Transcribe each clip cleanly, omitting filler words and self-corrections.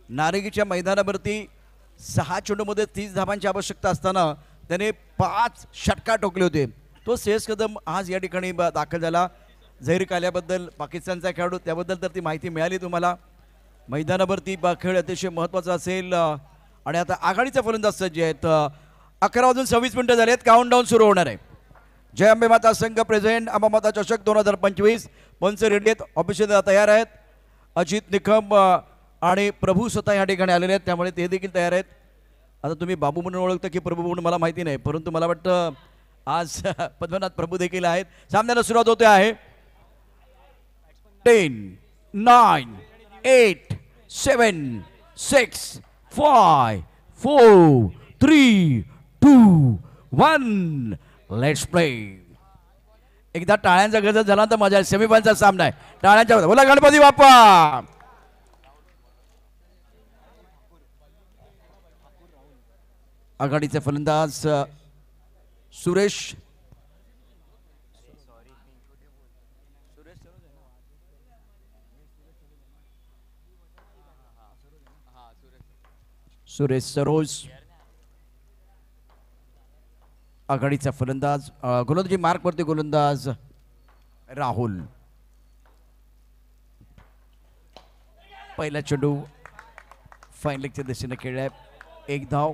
नारंगीच्या मैदानावरती 6 चेंडूमध्ये 30 धावांची आवश्यकता असताना त्याने 5 षटकार ठोकले होते. तो श्रेयस कदम आज या ठिकाणी दाखल झाला. झैर आल्याबद्दल पाकिस्तानचा खेळाडू त्याबद्दल तर ती माहिती मिळाली तुम्हाला. मैदानावरती खेळ अतिशय महत्त्वाचा असेल आणि आता आघाडीचा फलंदाज सज्ज आहेत. 11:26 झालेत. काउंटडाऊन सुरू होणार आहे. जय अंबे माता संघ प्रेझेंट अंबामाता चषक 2025 पंच रेड्डी ऑफिशियल तयार आहेत. अजित निकम आणि प्रभू स्वतः या ठिकाणी आलेले आहेत त्यामुळे ते देखील तयार आहेत. आता तुम्ही बाबू म्हणून ओळखता की प्रभू म्हणून मला माहिती नाही, परंतु मला वाटतं आज पद्मनाथ प्रभू देखील आहेत. सामन्याला सुरुवात होते आहे. 10 9 8 7 6 5 4 3 2 1 लेट्स प्ले. एकदा टाळ्यांचा गजर झाला तर मजा. सेमीफायनलचा सामना आहे. टाळ्यांच्या बोला गणपती बाप्पा. आघाडीचे फलंदाज सुरेश सरोज. आघाडीचा फलंदाज गोलंदाजी मार्कवरती गोलंदाज राहुल. पहिला चेंडू फाईन लेगच्या दिशेने खेळलाय. 1 धाव.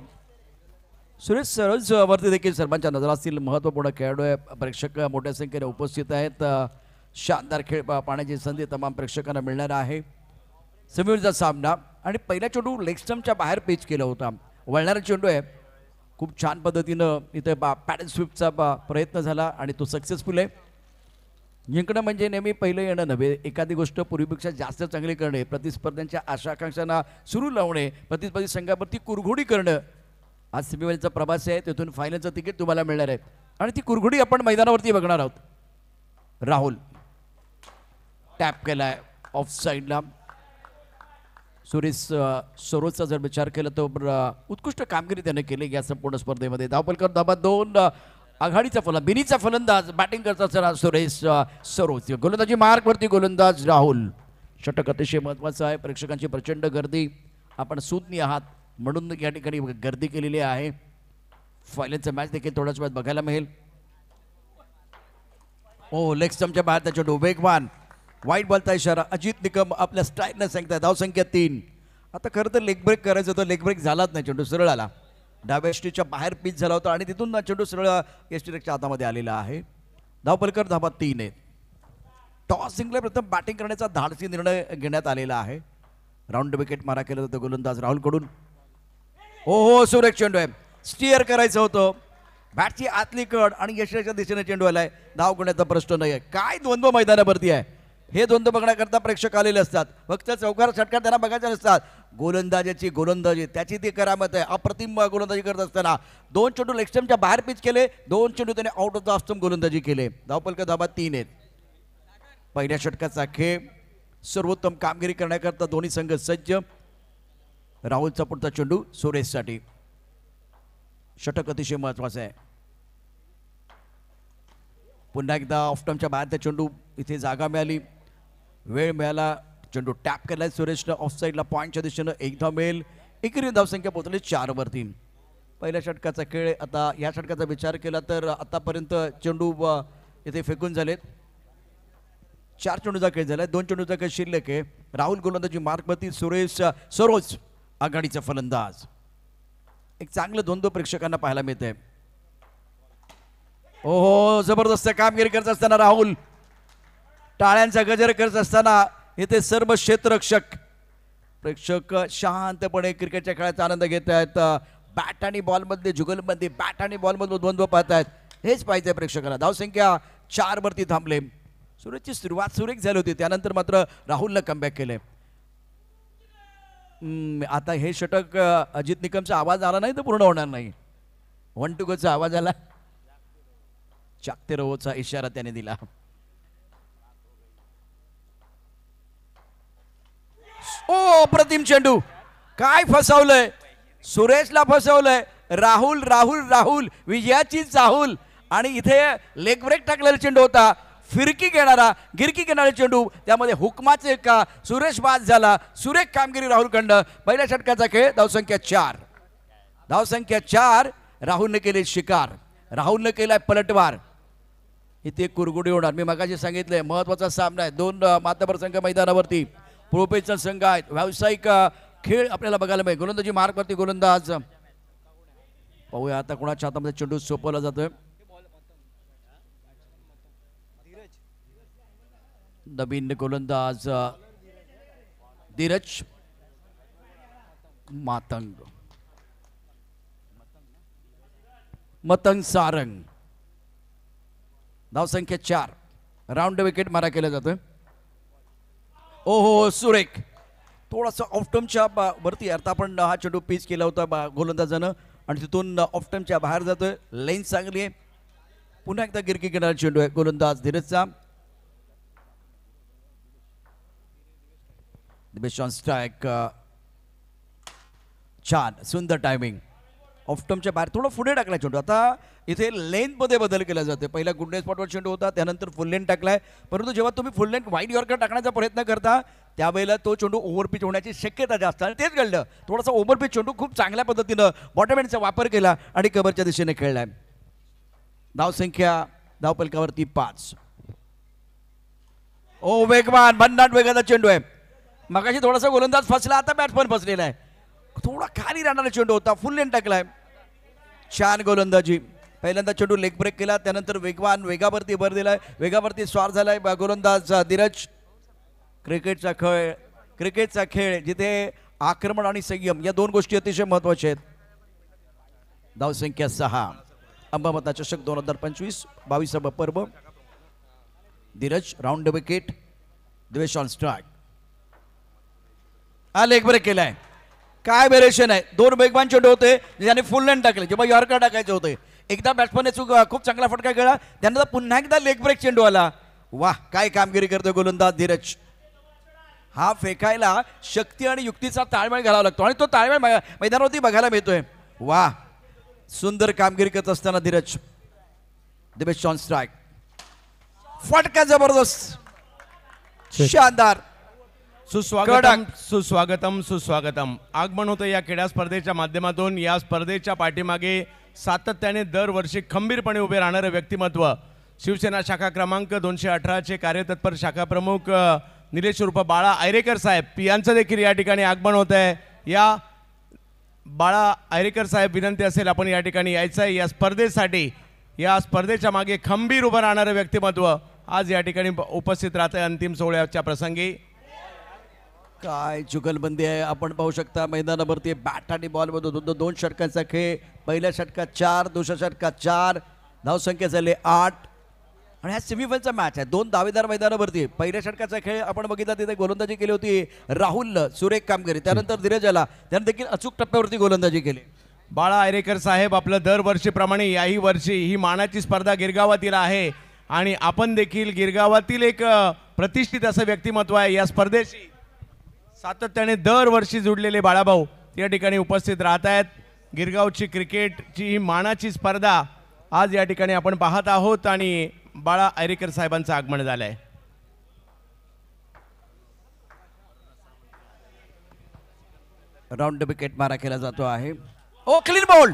सुरेश सरोज वरती देखील सर्वांच्या नजर असतील. महत्त्वपूर्ण खेळाडू आहे. प्रेक्षक मोठ्या संख्येने उपस्थित आहेत. शानदार खेळ पाहण्याची संधी तमाम प्रेक्षकांना मिळणार आहे. सेमीफायनलचा सामना आणि पहिला चेंडू लेग स्टंपच्या बाहेर पिच केला होता. वळणारा चेंडू आहे. खूप छान पद्धतीनं इथे पॅडल स्वीपचा प्रयत्न झाला आणि तो सक्सेसफुल आहे. जिंकणं म्हणजे नेहमी पहिलं येणं नव्हे, एखादी गोष्ट पूर्वीपेक्षा जास्त चांगली करणे, प्रतिस्पर्ध्यांच्या आशा आकांक्षांना सुरू लावणे, प्रतिस्पर्धी संघावरती कुरघोडी करणं. आज सेमीफायनलचा प्रवास आहे. तिथून फायनलचं तिकीट तुम्हाला मिळणार आहे आणि ती कुरघोडी आपण मैदानावरती बघणार आहोत. राहुल टॅप केलाय ऑफ साईडला. सुरेश सरोजचा जर विचार केला तर उत्कृष्ट कामगिरी त्याने केली या संपूर्ण स्पर्धेमध्ये. धावपलकर धाबा 2. आघाडीचा फलंदाज बिनीचा फलंदाज बॅटिंग करत असताना सुरेश सरोज. गोलंदाजी मार्कवरती गोलंदाज राहुल. षटक अतिशय महत्त्वाचं आहे. प्रेक्षकांची प्रचंड गर्दी. आपण सुज्ञ आहात म्हणून या ठिकाणी गर्दी केलेली आहे. फायनलचा मॅच देखील थोड्याच वेळात बघायला मिळेल. ओ लेग स्टंपच्या बाहेर त्याच्या वेगवान वाईट बॉलचा इशारा. अजित निकम आपल्या स्ट्राईकनं सांगताय. धावसंख्या 3. आता खरं तर लेग ब्रेक करायचं होतं. लेग ब्रेक झालाच नाही. चेंडू सरळ आला. डाव्या यष्टीच्या बाहेर पिच झाला होता आणि तिथून चेंडू सरळ यष्टीच्या हातामध्ये आलेला आहे. धावपलकर धाबा 3 आहेत. टॉस जिंकल्या प्रथम बॅटिंग करण्याचा धाडसी निर्णय घेण्यात आलेला आहे. राऊंड विकेट मारा केला होता गोलंदाज राहुलकडून. हो सुरेख चेंडू आहे. स्टिअर करायचं होतं. बॅटची आतली कड आणि यष्टीच्या दिशेने चेंडू आलाय. धाव करण्याचा प्रश्न नाही आहे. काय द्वंद्व मैदानावरती आहे. हे द्वंद्व बघण्याकरता प्रेक्षक आलेले असतात. फक्त चौकार षटकार त्यांना बघायचे नसतात. गोलंदाजाची गोलंदाजी त्याची ती करामत आहे. अप्रतिम गोलंदाजी करत असताना 2 चेंडू लेग स्टंपच्या बाहेर पिच केले. 2 चेंडू त्याने आउट ऑफ द स्टंप गोलंदाजी केले. धावपलकर धाबा 3 आहेत. पहिल्या षटकाचा खेळ. सर्वोत्तम कामगिरी करण्याकरता दोन्ही संघ सज्ज. राहुलचा पुढचा चेंडू सुरेशसाठी. षटक अतिशय महत्वाचं आहे. पुन्हा एकदा ऑफ स्टंपच्या बाहेरचा चेंडू. इथे जागा मिळाली, वेळ मिळाला. चेंडू टॅप केलाय सुरेशनं ऑफ साईडला. पॉईंटच्या दिशेनं 1 धाव मिळेल. एकेरी धावसंख्या पोहोचली 4 वरती. पहिल्या षटकाचा खेळ. आता या षटकाचा विचार केला तर आतापर्यंत चेंडू इथे फेकून झालेत. 4 चेंडूचा खेळ झाला. 2 चेंडूचा खेळ शिल्लक आहे. राहुल गोलंदाजी मार्कवरती. सुरेश सरोज आघाडीचा फलंदाज. एक चांगलं द्वंद्व प्रेक्षकांना पाहायला मिळतंय. ओहो जबरदस्त कामगिरी करत असताना राहुल. टाळ्यांचा गजर करत असताना इथे सर्व क्षेत्ररक्षक प्रेक्षक शांतपणे क्रिकेटच्या खेळाचा आनंद घेत आहेत. बॅट आणि बॉलमध्ये जुगलमध्ये बॅट आणि बॉलमध्ये द्वंद्व पाहत आहेत. हेच पाहिजे प्रेक्षकांना. धावसंख्या 4 वरती थांबले. सुरेशची सुरुवात सुरेख झाली होती. त्यानंतर मात्र राहुलनं कमबॅक केले. आता हे षटक अजित निकमचा आवाज आला नाही तर पूर्ण होणार नाही. 1 to goचा आवाज आला. 4 इशारा त्याने दिला. ओ प्रतिम चेंडू. काय फसवलंय सुरेशला. फसवलंय राहुल. राहुल राहुल विजयाची चाहूल आणि इथे लेग ब्रेक टाकलेला चेंडू होता. फिरकी घेणारा गिरकी घेणारा चेंडू त्यामध्ये हुकमाचे एक सुरेश बाद झाला. सुरेख कामगिरी राहुलकडनं. पहिल्या षटकाचा खेळ. धावसंख्या 4. धावसंख्या 4. राहुलने केले शिकार. राहुलने केलाय पलटवार. इथे कुरगुडी होणार. मी मगाशी सांगितलंय महत्वाचा सामना आहे. 2 मातबर संघ मैदानावरती. प्रोफेशनल संघ आहेत. व्यावसायिक खेळ आपल्याला बघायला मिळेल. गोलंदाजी मार्गवरती गोलंदाज पाहूया आता कोणाच्या हातामध्ये चेंडू सोपवला जातोय. नवीन गोलंदाज धीरज मतंग सारंग. धावसंख्या 4. राऊंड विकेट मारा केला जातोय. ओहो सुरेख थोडासा ऑफटर्मच्या वरती अर्थ आपण हा चेंडू पिच केला होता गोलंदाजानं आणि तिथून ऑफटर्मच्या बाहेर जातोय. लेन चांगली आहे. पुन्हा एकदा गिरकी घेणारा चेंडू आहे गोलंदाज धीरजचा. स्ट्राईक. छान सुंदर टायमिंग. ऑफटर्मच्या बाहेर थोडं पुढे टाकलाय चेंडू. आता इथे लेन मध्ये बदल केला जातो. पहिला गुंडे स्पॉटवर चेंडू होता त्यानंतर फुल लेन टाकलाय. परंतु जेव्हा तुम्ही फुल लेन वाईड यॉर्कर टाकण्याचा प्रयत्न करता त्यावेळेला तो चेंडू ओव्हरपिच होण्याची शक्यता जास्त आणि तेच घडलं. थोडासा ओव्हरपिच चेंडू खूप चांगल्या पद्धतीनं बॉटम एंडचा वापर केला आणि कव्हरच्या दिशेने खेळलाय. धावसंख्या धावपलकावरती 5. ओ वेगवान भन्नाट वेगाचा चेंडू आहे. मगाशी थोडासा गोलंदाज फसला. आता बॅट्समन फसलेला आहे. थोडा खाली राहणारा चेंडू होता. फुल लेन टाकलाय. छान गोलंदाजी. पहिल्यांदा चेंडू लेग ब्रेक केला त्यानंतर वेगवान वेगावरती भर दिलाय. वेगावरती स्वार झालाय गोलंदाज धीरज. क्रिकेटचा खेळ जिथे आक्रमण आणि संयम या 2 गोष्टी अतिशय महत्वाच्या आहेत. धावसंख्या 6. अंबामता चषक 2025 22वा पर्व. Dheeraj round wicket. द्वेष ऑन स्ट्राईक. हा लेग ब्रेक केलाय. काय वेरिएशन आहे. 2 वेगवान चेंडू होते ज्याने फुल लेन टाकले. जेव्हा यॉर्कर टाकायचे होते एकदा बॅट्समनने खूप चांगला फटका खेळला. त्यानंतर पुन्हा एकदा लेग ब्रेक चेंडू आला. वाह काय कामगिरी करतोय गोलंदाज धीरज. हा फेकायला शक्ती आणि युक्तीचा ताळमेळ घालावा लागतो आणि तो ताळमेळ मैदानावरती बघायला मिळतोय. वाह सुंदर कामगिरी करत असताना धीरज. Divesh on strike. फटका जबरदस्त. शानदार. सुस्वागतम सुस्वागतम सुस्वागतम. आगमन होतं या क्रीडा स्पर्धेच्या माध्यमातून. या स्पर्धेच्या पाठीमागे सातत्याने दरवर्षी खंबीरपणे उभे राहणारे व्यक्तिमत्व शिवसेना शाखा क्रमांक 218 कार्यतत्पर शाखा प्रमुख निलेश उर्फ बाळा आयरेकर साहेब यांचं देखील या ठिकाणी आगमन होत आहे. या बाळा आयरेकर साहेब विनंती असेल आपण या ठिकाणी यायचं आहे या स्पर्धेसाठी. या स्पर्धेच्या मागे खंबीर उभं राहणारं व्यक्तिमत्व आज या ठिकाणी उपस्थित राहत आहे अंतिम सोहळ्याच्या प्रसंगी. काय जुगलबंदी आहे. आपण पाहू शकता मैदानावरती बॅट आणि बॉल मध्ये 2 षटकांचा खेळ. पहिल्या षटकात 4. दुसऱ्या षटकात 4. धावसंख्या झाले 8 आणि हा सेमीफायनलचा मॅच आहे. 2 दावेदार मैदानावरती. पहिल्या षटकाचा खेळ आपण बघितला तिथे गोलंदाजी केली होती राहुलनं. सुरेख कामगिरी. त्यानंतर धीरज आला त्याने देखील अचूक टप्प्यावरती गोलंदाजी केली. बाळा आयरेकर साहेब आपलं दरवर्षीप्रमाणे याही वर्षी ही मानाची स्पर्धा गिरगावातील आहे आणि आपण देखील गिरगावातील एक प्रतिष्ठित असं व्यक्तिमत्व आहे. या स्पर्धेशी सातत्याने दरवर्षी जुडलेले बाळाभाऊ या ठिकाणी उपस्थित राहत आहेत. गिरगावची क्रिकेटची ही मानाची स्पर्धा आज या ठिकाणी आपण पाहत आहोत आणि बाळा आयरेकर साहेबांचं आगमन झालं आहे. राऊंड विकेट मारा केला जातो आहे. ओ क्लीन बॉल.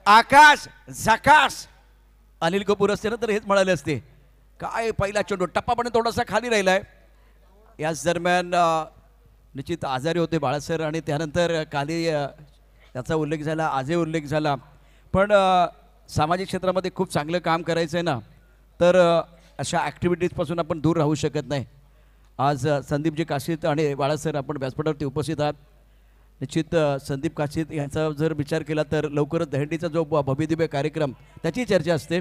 आकाश झकास. अनिल कपूर असते ना तर हेच म्हणाले असते. काय पहिला चेंडू टप्पा पण थोडासा खाली राहिलाय. याच दरम्यान निश्चित आजारी होते बाळासर आणि त्यानंतर काली त्याचा उल्लेख झाला. आजही उल्लेख झाला. पण सामाजिक क्षेत्रामध्ये खूप चांगलं काम करायचं आहे ना तर अशा ॲक्टिव्हिटीजपासून आपण दूर राहू शकत नाही. आज संदीपजी काशीत आणि बाळासर आपण व्यासपीठावरती उपस्थित आहात. निश्चित संदीप काशीत यांचा जर विचार केला तर लवकरच दहंडीचा जो भव्यदिव्य कार्यक्रम त्याची चर्चा असते.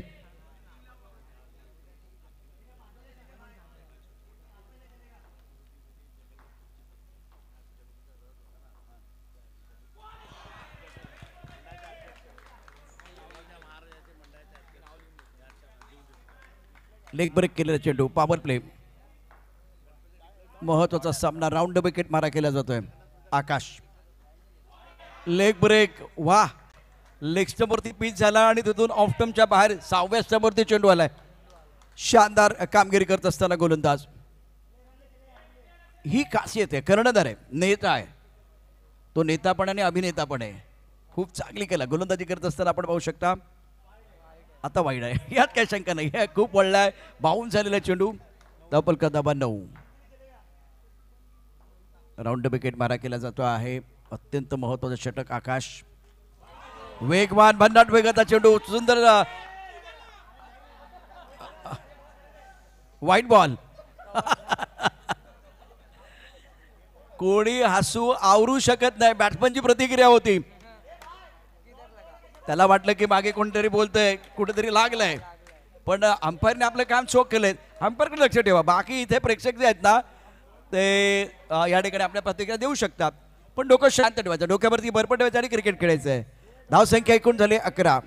लेग ब्रेक केलेला चेंडू. Power play. महत्वाचा सामना. राऊंड विकेट मारा केला जातोय. आकाश लेग ब्रेक. वाह लेग स्टंपवरती पिच झाला आणि तिथून ऑफ स्टंपच्या बाहेर 6व्या स्टंपवरती चेंडू आलाय. शानदार कामगिरी करत असताना गोलंदाज. ही खासियत आहे, कर्णधार आहे, नेता आहे. तो नेता पण आणि अभिनेता पण आहे. खूप चांगली केला गोलंदाजी करत असताना आपण पाहू शकता. आता वाईड आहे, यात काही शंका नाही. हे खूप वळला आहे, बाउन्स झालेला चेंडू. धावफलक धाबा 9. राऊंड विकेट मारा केला जातो आहे. अत्यंत महत्वाचं षटक. आकाश वेगवान भन्नाट वेगाचा चेंडू. सुंदर व्हाईट बॉल. कोणी हसू आवरू शकत नाही. बॅट्समनची प्रतिक्रिया होती. त्याला वाटलं की मागे कोणतरी बोलतंय, कुठेतरी लागलंय, पण अंपायरने आपलं काम चोख केलंय. अंपायरकडे लक्ष ठेवा. बाकी इथे प्रेक्षक जे आहेत ना ते या ठिकाणी आपल्या प्रतिक्रिया देऊ शकतात, पण डोकं शांत ठेवायचं, डोक्यावरती बर्फ ठेवायचं आणि क्रिकेट खेळायचं आहे. धावसंख्या एकूण झाली 11.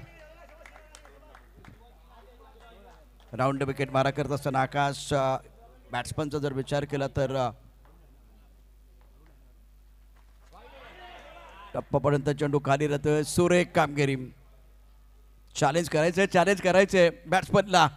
राऊंड विकेट मारा करत असताना आकाश बॅट्समनचा जर विचार केला तर टप्पापर्यंत चेंडू खाली राहतोय. सुरेख कामगिरी. चॅलेंज करायचंय बॅट्समनला.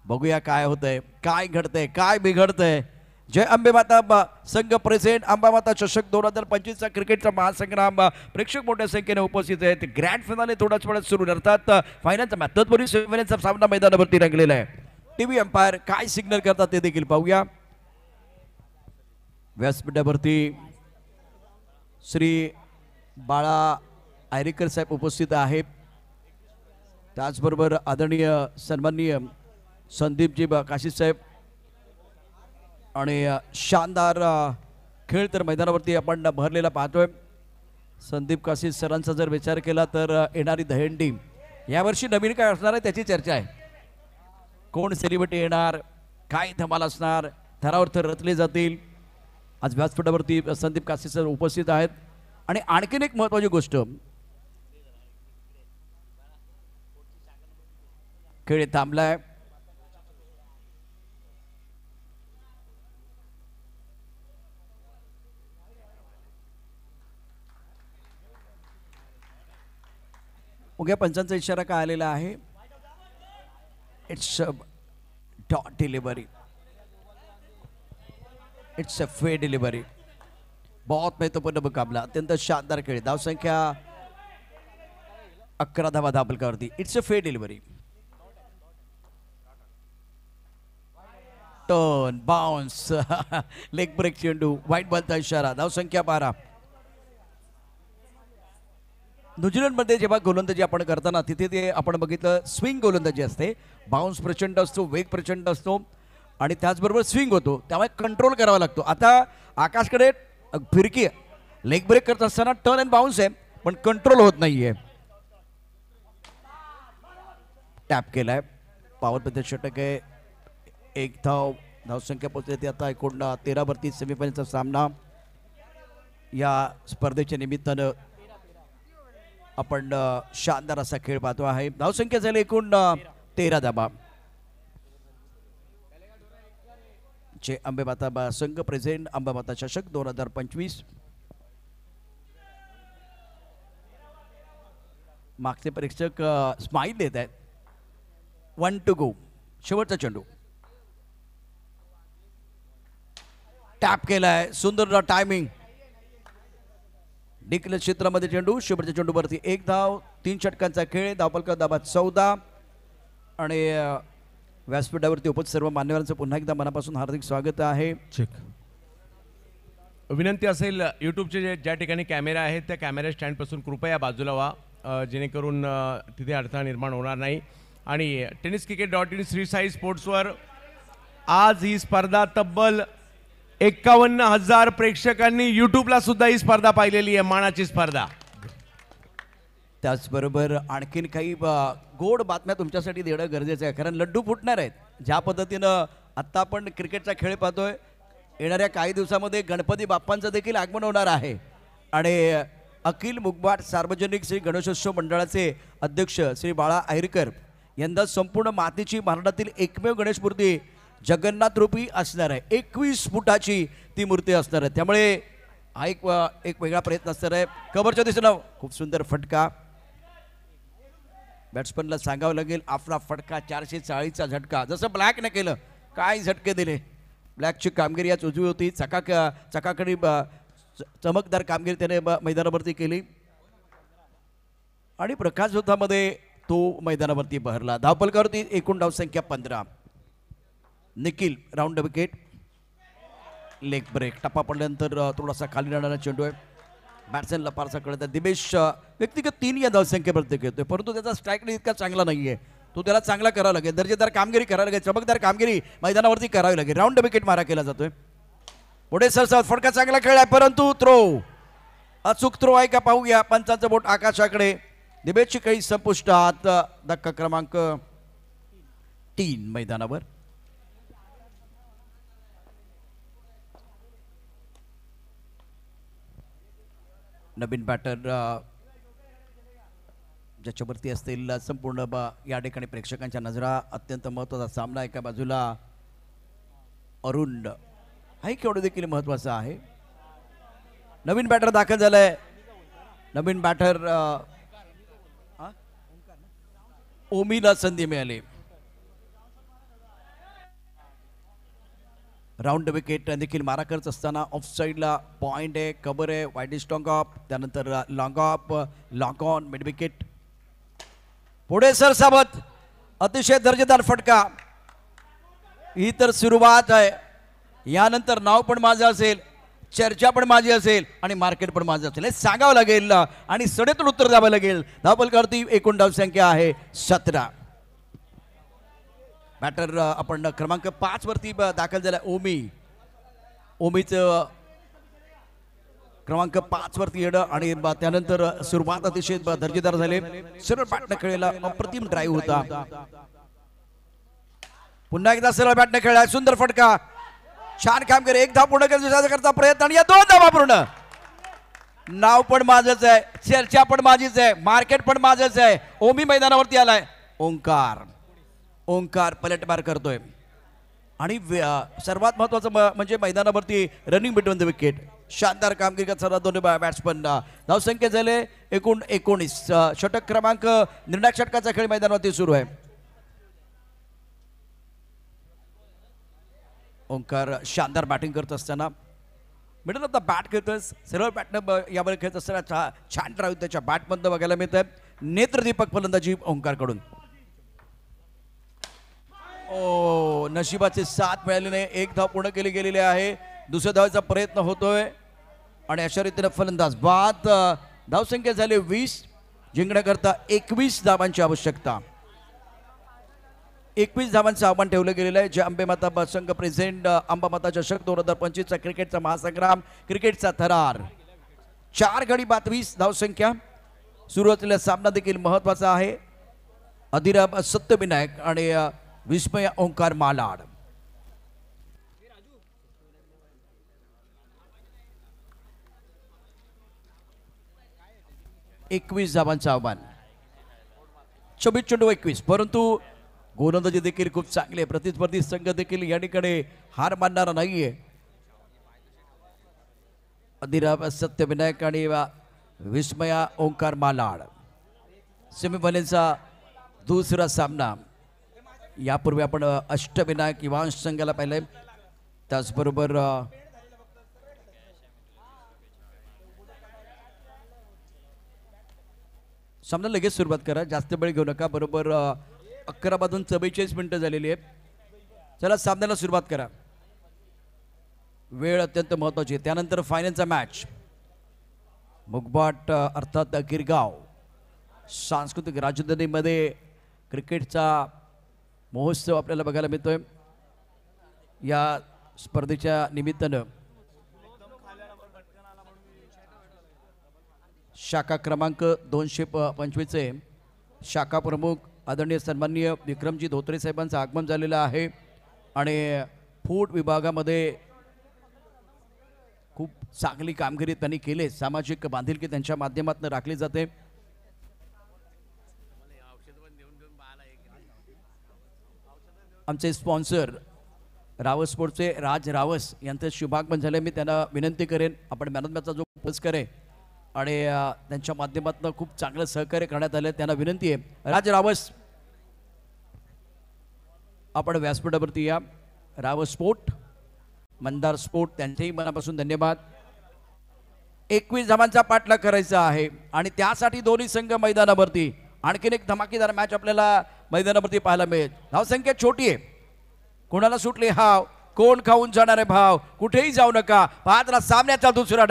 बघूया काय होतंय, काय घडतंय, काय बिघडतंय. जय अंबे माता संघ प्रेझेंट अंबामाता चषक 2025चा क्रिकेटचा महासंग्राम. प्रेक्षक मोठ्या संख्येने उपस्थित आहेत. ग्रँड फिनाले थोड्याच वेळात सुरू. अर्थात फायनलचा मॅच तत्पूर्वी सेमीफायनलचा सामना मैदानावरती रंगलेला आहे. टीव्ही अंपायर काय सिग्नल करतात ते देखील पाहूया. व्यासपीठावरती श्री बाळा आयरेकर साहेब उपस्थित आहेत. त्याचबरोबर आदरणीय सन्माननीय संदीपजी काशीद साहेब. आणि शानदार खेळ तर मैदानावरती आपण भरलेला पाहतोय. संदीप काशीद सरांचा जर विचार केला तर येणारी दहीहंडी यावर्षी नवीन काय असणार आहे त्याची चर्चा आहे. कोण सेलिब्रिटी येणार, काय धमाल असणार, थरावर थर रचले जातील. आज व्यासपीठावरती संदीप काशीद सर उपस्थित आहेत. आणि आणखीन एक महत्त्वाची गोष्ट, खेळ थांबलाय. उग्या पंचांचा इशारा काय आलेला आहे. It's dot delivery, it's a fair delivery. बहुत महत्वपूर्ण मुकाबला. अत्यंत शानदार खेळ. धावसंख्या 11 धावा धावफलकावरती. It's a fair delivery. Turn bounce leg break चेंडू. व्हाईट बॉलचा इशारा. धावसंख्या 12. न्यूझीलंडमध्ये जेव्हा गोलंदाजी आपण करताना तिथे ते आपण बघितलं स्विंग गोलंदाजी असते. बाउन्स प्रचंड असतो, वेग प्रचंड असतो आणि त्याचबरोबर स्विंग होतो, त्यामुळे कंट्रोल करावा लागतो. आता आकाशकडे फिरकी लेग ब्रेक करत असताना टर्न अँड बाउन्स आहे, पण कंट्रोल होत नाहीये. टॅप केलाय. पॉवर प्ले षटक आहे. 1 धाव. धावसंख्या पोहोचली ती आता एकूण 13 वरती. सेमीफायनलचा सामना या स्पर्धेच्या निमित्तानं आपण शानदार असा खेळ पाहतो आहे. धावसंख्या झाली एकूण 13 धावा. जे अंबेमाता संघ प्रेझेंट अंबामाता चषक 2025. मागचे परीक्षक स्माईल देत आहेत. 1 to go. शेवटचा चेंडू. टॅप केलाय. सुंदर टायमिंग. डिक्लेअर क्षेत्रामध्ये चेंडू. शेवटच्या चेंडूवरती 1 धाव. 3 षटकांचा खेळ. धावफलक धाबा 14. आणि व्यासपीठावरती उपस्थित सर्व मान्यवरांचं पुन्हा एकदा मनापासून हार्दिक स्वागत आहे. विनंती असेल यूट्यूबचे ज्या ठिकाणी कॅमेरा आहेत त्या कॅमेरा स्टँडपासून कृपया बाजूला व्हा, जेणेकरून तिथे अडथळा निर्माण होणार नाही. आणि tenniscricket.in श्री साई स्पोर्ट्सवर आज ही स्पर्धा तब्बल 51,000 प्रेक्षकांनी यूट्यूबला सुद्धा ही स्पर्धा पाहिलेली आहे. मानाची स्पर्धा. त्याचबरोबर आणखीन काही गोड बातम्या तुमच्यासाठी देणं गरजेचं आहे, कारण लड्डू फुटणार आहेत. ज्या पद्धतीनं आत्ता आपण क्रिकेटचा खेळ पाहतोय, येणाऱ्या काही दिवसामध्ये गणपती बाप्पांचं देखील आगमन होणार आहे. आणि अखिल मुगबाट सार्वजनिक श्री गणेशोत्सव मंडळाचे अध्यक्ष श्री बाळा आयरेकर यंदा संपूर्ण मातीची महाराष्ट्रातील एकमेव गणेश मूर्ती जगन्नाथ रूपी असणार आहे. 21 फुटाची ती मूर्ती असणार आहे. त्यामुळे हा एक वेगळा प्रयत्न असणार आहे. कव्हरच्या दिशेनं खूप सुंदर फटका. बॅट्समनला सांगावं लागेल आपला फटका 440चा झटका. जसं ब्लॅकने केलं, काय झटके दिले. ब्लॅकची कामगिरी आज उजवी होती. चकाकडी चमकदार कामगिरी त्याने मैदानावरती केली आणि प्रकाश झोतामध्ये तो मैदानावरती बहरला. धावपलकावरती एकूण धावसंख्या 15. Nikhil round wicket. Leg break. टप्पा पडल्यानंतर थोडासा खाली राहणारा चेंडू आहे. बॅट्समॅनला फारसा कळत आहे. दिवेश व्यक्तिगत 3 या धावसंख्येवरती घेतोय, परंतु त्याचा स्ट्राईक रेट इतका चांगला नाहीये. तो त्याला चांगला करावा लागेल. दर्जेदार कामगिरी करावी लागेल. चमकदार कामगिरी मैदानावरती करावी लागेल. राऊंड विकेट मारा केला जातोय. पुढे सरसावत फटका चांगला खेळलाय, परंतु थ्रो अचूक थ्रो आहे का पाहूया. पंचांचं बोट आकाशाकडे. दिवेशची काही संपुष्टात. धक्का क्रमांक 3 मैदानावर. नवीन बॅटर ज्याच्यावरती असतील संपूर्ण या ठिकाणी प्रेक्षकांच्या नजरा. अत्यंत महत्त्वाचा सामना. एका बाजूला अरुण हा केवढं देखील महत्त्वाचा आहे. नवीन बॅटर दाखल झालाय. नवीन बॅटर ओमीला संधी मिळाली. राऊंड विकेट देखील मारा करत असताना ऑफ साईडला पॉइंट आहे, कव्हर आहे, वाईड स्टॉंग ऑफ, त्यानंतर long of, long on, mid wicket. पुढे सरसावत अतिशय दर्जेदार फटका. ही तर सुरुवात आहे. यानंतर नाव पण माझं असेल, चर्चा पण माझी असेल आणि मार्केट पण माझं असेल हे सांगावं लागेल आणि सडेतून उत्तर द्यावं लागेल. धावपलकावरती एकूण धावसंख्या आहे 17. बॅटर आपण क्रमांक 5 वरती दाखल झाला ओमी. ओमीचं क्रमांक 5 वरती येणं आणि त्यानंतर सुरुवात अतिशय दर्जेदार झाले. सरळ बॅटने खेळलेला अप्रतिम ड्राईव्ह होता. पुन्हा एकदा सरळ बॅटने खेळला. सुंदर फटका. छान कामगिरी. एक धाव पूर्ण करण्याचा प्रयत्न आणि या 2 धावा पूर्ण. नाव पण माझंच आहे, चर्चा पण माझीच आहे, मार्केट पण माझंच आहे. ओमी मैदानावरती आलाय. ओंकार पलटवार करतोय आणि सर्वात महत्वाचं म्हणजे मैदानावरती रनिंग बिटवीन द विकेट. शानदार कामगिरी करताना दोन्ही बॅट्समन. धावसंख्या झाले एकूण 19. षटक क्रमांक निर्णायक षटकाचा खेळ मैदानावरती सुरू आहे. ओंकार शानदार बॅटिंग करत असताना मिडल ऑफ द बॅट खेळतोय. सरळ बॅटनं यावर खेळत असताना छान ड्राईव्ह त्याच्या बॅटमधनं बघायला मिळत आहे. नेत्रदीपक फलंदाजी ओंकारकडून. नशिबाचे साथ मिळाले नाही. एक धाव पूर्ण केली गेलेली आहे. दुसऱ्या धावाचा प्रयत्न होतोय आणि अशा रीतीने फलंदाज बाद. धावसंख्या झाली 20. जिंकण्याकरता 21 धावांची आवश्यकता. 21 धावांचं आव्हान ठेवलं गेलेलं आहे. जे अंबेमाता संघ प्रेझेंट अंबामाता चषक 2025चा क्रिकेटचा महासंग्राम, क्रिकेटचा थरार. 4 गडी बाद 20 धावसंख्या. सुरू असलेला सामना देखील महत्वाचा आहे. अधिराम सत्यविनायक आणि विस्मय ओंकार मालाड. एकवीस धावांचं आव्हान. 26 चेंडू 21. परंतु गोलंदाजी देखील खूप चांगली आहे. प्रतिस्पर्धी संघ देखील या ठिकाणी हार मानणारा नाहीये. अधिराम सत्यविनायक आणि विस्मया ओंकार मालाड. सेमीफायनलचा दुसरा सामना. यापूर्वी आपण अष्टविनायक युवांश संघाला पाहिलंय. त्याचबरोबर सामना लगेच सुरुवात करा, जास्त वेळ घेऊ नका. बरोबर 11 वाजून 44 मिनिटं झालेली आहेत. चला सामन्याला सुरुवात करा. वेळ अत्यंत महत्वाची आहे. त्यानंतर फायनलचा मॅच. मुगबाट अर्थात गिरगाव सांस्कृतिक राजधानीमध्ये क्रिकेटचा महोत्सव आपल्याला बघायला मिळतोय. या स्पर्धेच्या निमित्तानं शाखा क्रमांक 225 शाखा प्रमुख आदरणीय सन्माननीय विक्रमजी धोत्रे साहेबांचं आगमन झालेलं आहे आणि फूड विभागामध्ये खूप चांगली कामगिरी त्यांनी केली. सामाजिक बांधिलकी त्यांच्या माध्यमातून राखली जाते. आमचे स्पॉन्सर रावस स्पोर्ट्सचे राज रावस यांचं शुभागमन झाले. मी त्यांना विनंती करेन आपण मॅन ऑफ मॅचचा जो पुरस्कार आहे आणि त्यांच्या माध्यमातून खूप चांगलं सहकार्य करण्यात आलं. त्यांना विनंती आहे राज रावस आपण व्यासपीठावरती या. रावस स्पोर्ट, मंदार स्पोर्ट त्यांचेही मनापासून धन्यवाद. 21 धावांचा पाठलाग करायचा आहे आणि त्यासाठी दोन्ही संघ मैदानावरती. आणखीन एक धमाकेदार मॅच आपल्याला मैदानावरती पाहायला मिळेल. धावसंख्या छोटी आहे, कोणाला सुटली हाव, कोण खाऊन जाणार आहे भाव, कुठेही जाऊ नका. पाहत राहा सामन्याचा दुसरा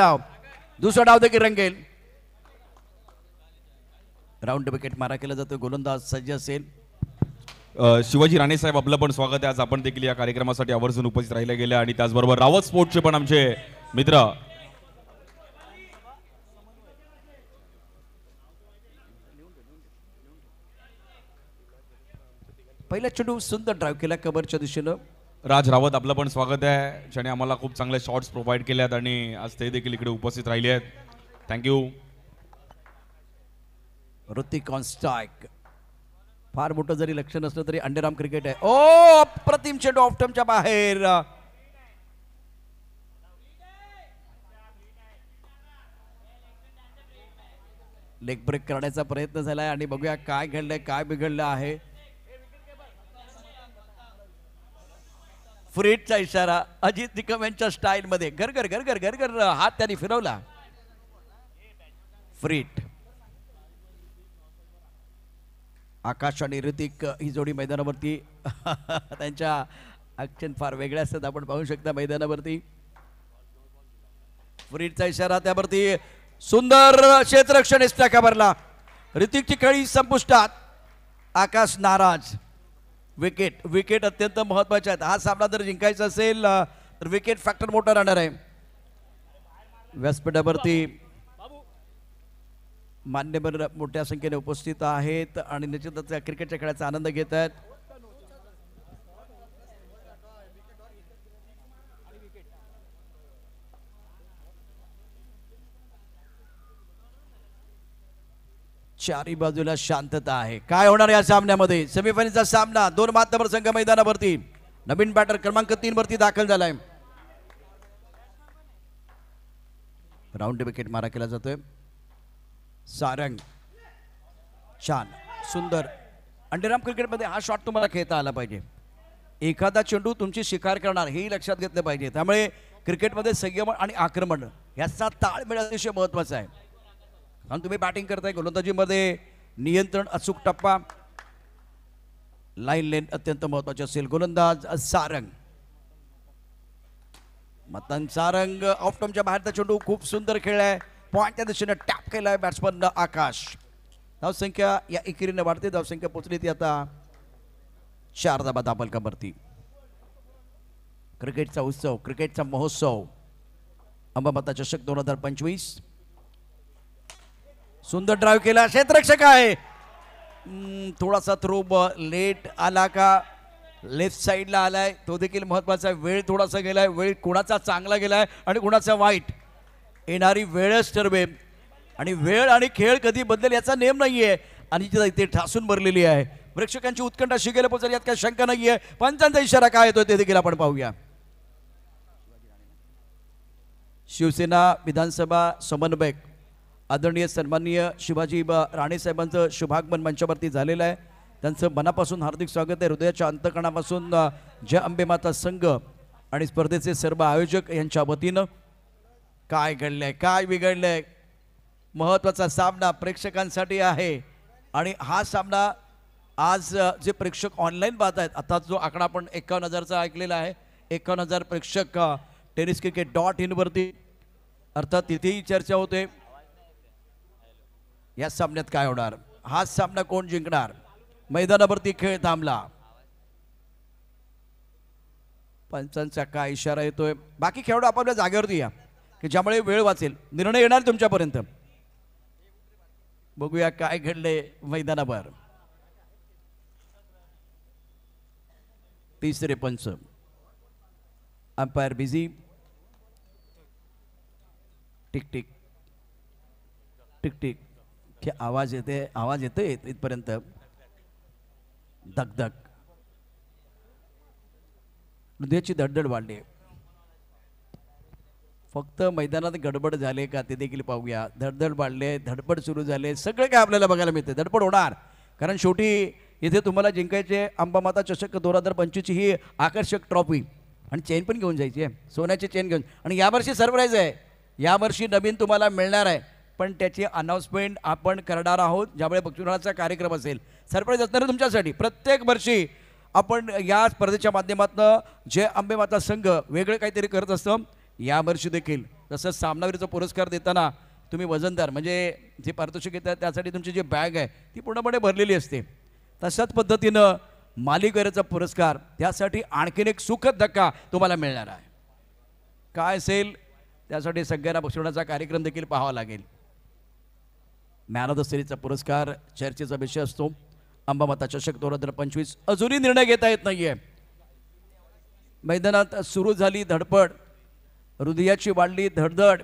डाव देखील रंगेल. राऊंड विकेट मारा केला जातो, गोलंदाज सज्ज असेल. शिवाजी राणे साहेब आपलं पण स्वागत आहे. आज आपण देखील या कार्यक्रमासाठी आवर्जून उपस्थित राहिले गेले आणि त्याचबरोबर रावत स्पोर्टचे पण आमचे मित्र. पहिला चेंडू सुंदर ड्राईव्ह केला कव्हरच्या दिशेनं. राज रावत आपलं पण स्वागत आहे, ज्याने आम्हाला खूप चांगले शॉट्स प्रोव्हाइड केले आहेत आणि आज ते देखील इकडे उपस्थित राहिले आहेत. थँक्यू. Hrithik on strike. फार मोठं जरी लक्ष नसलं तरी अंडरआर्म क्रिकेट आहे. ओ अप्रतिम चेंडू ऑफ स्टंपच्या बाहेर. लेग ब्रेक करण्याचा प्रयत्न झालाय आणि बघूया काय घडलंय, काय बिघडलं आहे. फ्रीटचा इशारा अजित निकम यांच्या स्टाईल मध्ये. गरगर गरगर गरगर हात त्यांनी फिरवला. फ्रीट. आकाश आणि ऋतिक ही जोडी मैदानावरती त्यांच्या ऍक्शन फार वेगळ्या असतात, आपण पाहू शकता मैदानावरती. फ्रीटचा इशारा, त्यावरती सुंदर क्षेत्ररक्षण इस्टाका भरला. ऋतिकची खेळी संपुष्टात, आकाश नाराज. विकेट अत्यंत महत्वाचे आहेत. हा सामना जर जिंकायचा असेल तर विकेट फॅक्टर मोठा राहणार आहे. व्यासपीठावरती मान्यवर मोठ्या संख्येने उपस्थित आहेत आणि निश्चितच क्रिकेटच्या खेळाचा आनंद घेत आहेत. चारी बाजूला शांतता आहे. काय होणार या सामन्यामध्ये? सेमीफायनलचा सामना, दोन मातबर संघ मैदानावरती. नवीन बॅटर क्रमांक 3 वरती दाखल झालाय. राऊंड विकेट मारा केला जातोय. सारंग छान सुंदर. अंडरआर्म क्रिकेटमध्ये हा शॉट तुम्हाला खेळता आला पाहिजे. एखादा चेंडू तुमची शिकार करणार हेही लक्षात घेतलं पाहिजे. त्यामुळे क्रिकेटमध्ये संयम आणि आक्रमण याचा ताळमेळ अतिशय महत्वाचा आहे. कारण तुम्ही बॅटिंग करताय, गोलंदाजीमध्ये नियंत्रण, अचूक टप्पा, लाईन लेन अत्यंत महत्वाचे असेल. गोलंदाज सारंग. मतन सारंग ऑफ स्टंपच्या बाहेरचा चेंडू खूप सुंदर खेळलाय. पॉइंटच्या दिशेने टॅप केलाय बॅट्समन आकाश. धावसंख्या या एकेरीने वाढते. धावसंख्या पोचली ती आता 4 धाबा दाबलकावरती. क्रिकेटचा उत्सव, क्रिकेटचा महोत्सव, अंबामाता चषक 2025. सुंदर ड्राईव्ह केला, क्षेत्ररक्षक आहे. थोडासा थ्रो लेट आला का, लेफ्ट साईडला आलाय, तो देखील महत्वाचा आहे. वेळ थोडासा गेलाय, वेळ कोणाचा चांगला गेलाय आणि कोणाचा वाईट. येणारी वेळच ठरवेल आणि वेळ आणि खेळ कधी बदलेल याचा नेम नाहीये आणि इथे ठासून भरलेली आहे. प्रेक्षकांची उत्कंठा शिकेला पोहोचेल यात काही शंका नाहीये. पंचांचा इशारा काय येतोय ते देखील आपण पाहूया. शिवसेना विधानसभा समन्वयक आदरणीय सन्माननीय शिवाजी राणे साहेबांचं शुभागमन मंचावरती झालेलं आहे. त्यांचं मनापासून हार्दिक स्वागत आहे. हृदयाच्या अंतकणापासून जय अंबे माता संघ आणि स्पर्धेचे सर्व आयोजक यांच्या वतीनं. काय घडलंय, काय बिघडलंय, महत्वाचा सामना प्रेक्षकांसाठी आहे आणि हा सामना आज जे प्रेक्षक ऑनलाईन पाहत आहेत, आता जो आकडा आपण 51,000चा ऐकलेला आहे, 51,000 प्रेक्षक tenniscricket.in वरती, अर्थात तिथेही चर्चा होते या सामन्यात काय होणार, हा सामना कोण जिंकणार. मैदानावरती खेळ थांबला. पंचांचा काय इशारा येतोय. बाकी खेळाडू आपापल्या जागेवरती या की ज्यामुळे वेळ वाचेल. निर्णय येणार तुमच्यापर्यंत. बघूया काय घडले मैदानावर. तिसरे पंच, umpire busy. Tick tick tick tick हे आवाज येते इथपर्यंत. धगधग, हृदयाची धडधड वाढली. फक्त मैदानात गडबड झाले का ते देखील पाहूया. धडधड वाढले, धडपड सुरू झाले, सगळं काय आपल्याला बघायला मिळते. धडपड होणार कारण शेवटी इथे तुम्हाला जिंकायचे अंबामाता चषक 2025 ही आकर्षक ट्रॉफी आणि चेन पण घेऊन जायची आहे, सोन्याची चेन घेऊन. आणि यावर्षी सरप्राईज आहे, यावर्षी नवीन तुम्हाला मिळणार आहे, पण त्याची अनाऊन्समेंट आपण करणार आहोत ज्यावेळी बक्षिसाचा कार्यक्रम असेल. सरप्राईज असणार आहे तुमच्यासाठी. प्रत्येक वर्षी आपण या स्पर्धेच्या माध्यमातून जे अंबेमाता संघ वेगळं काहीतरी करत असतं, यावर्षी देखील जसं सामनावीरचा पुरस्कार देताना तुम्ही वजनदार म्हणजे जे पारितोषिक येतात त्यासाठी तुमची जी बॅग आहे ती पूर्णपणे भरलेली असते, तशाच पद्धतीनं मालिकवीराचा पुरस्कार त्यासाठी आणखीन एक सुखद धक्का तुम्हाला मिळणार आहे. काय असेल त्यासाठी सगळ्यांना बक्षिसाचा कार्यक्रम देखील पाहावा लागेल. मॅन ऑफ द सिरीजचा पुरस्कार चर्चेचा विषय असतो. अंबामाता चषक 2025 अजूनही निर्णय घेता येत नाहीये. मैदानात सुरू झाली धडपड, हृदयाची वाढली धडधड.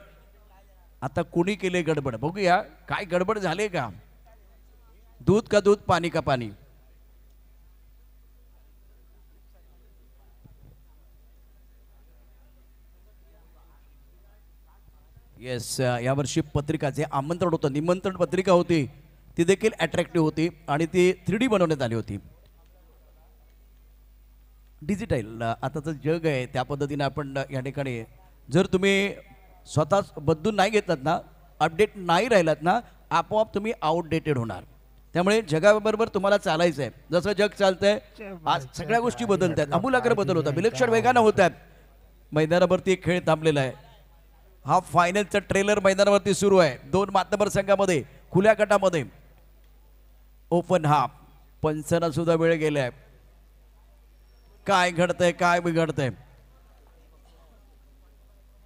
आता कुणी केले गडबड, बघूया काय गडबड झाले का. दूध का दूध, पाणी का पाणी. येस, यावर्षी पत्रिका जे आमंत्रण होतं, निमंत्रण पत्रिका होती ती देखील अट्रॅक्टिव्ह होती आणि ती 3D बनवण्यात आली होती. डिजिटल आताचं जग आहे त्या पद्धतीने आपण या ठिकाणी जर तुम्ही स्वतः बदलून नाही घेतलात ना, अपडेट नाही राहिलात ना, आपोआप तुम्ही आउटडेटेड होणार. त्यामुळे जगाबरोबर तुम्हाला चालायचं आहे. जसं जग चालतंय आज सगळ्या गोष्टी बदलत आहेत, आमूलाग्र बदल होतात, विलक्षण वेगानं होत आहेत. मैदानावरती खेळ थांबलेला आहे. हा फायनलचा ट्रेलर मैदानावरती सुरू आहे. 2 मातबर संघामध्ये खुल्या गटामध्ये ओपन हाफ. पंचांना सुद्धा वेळ गेलाय. काय घडतंय काय बिघडतंय.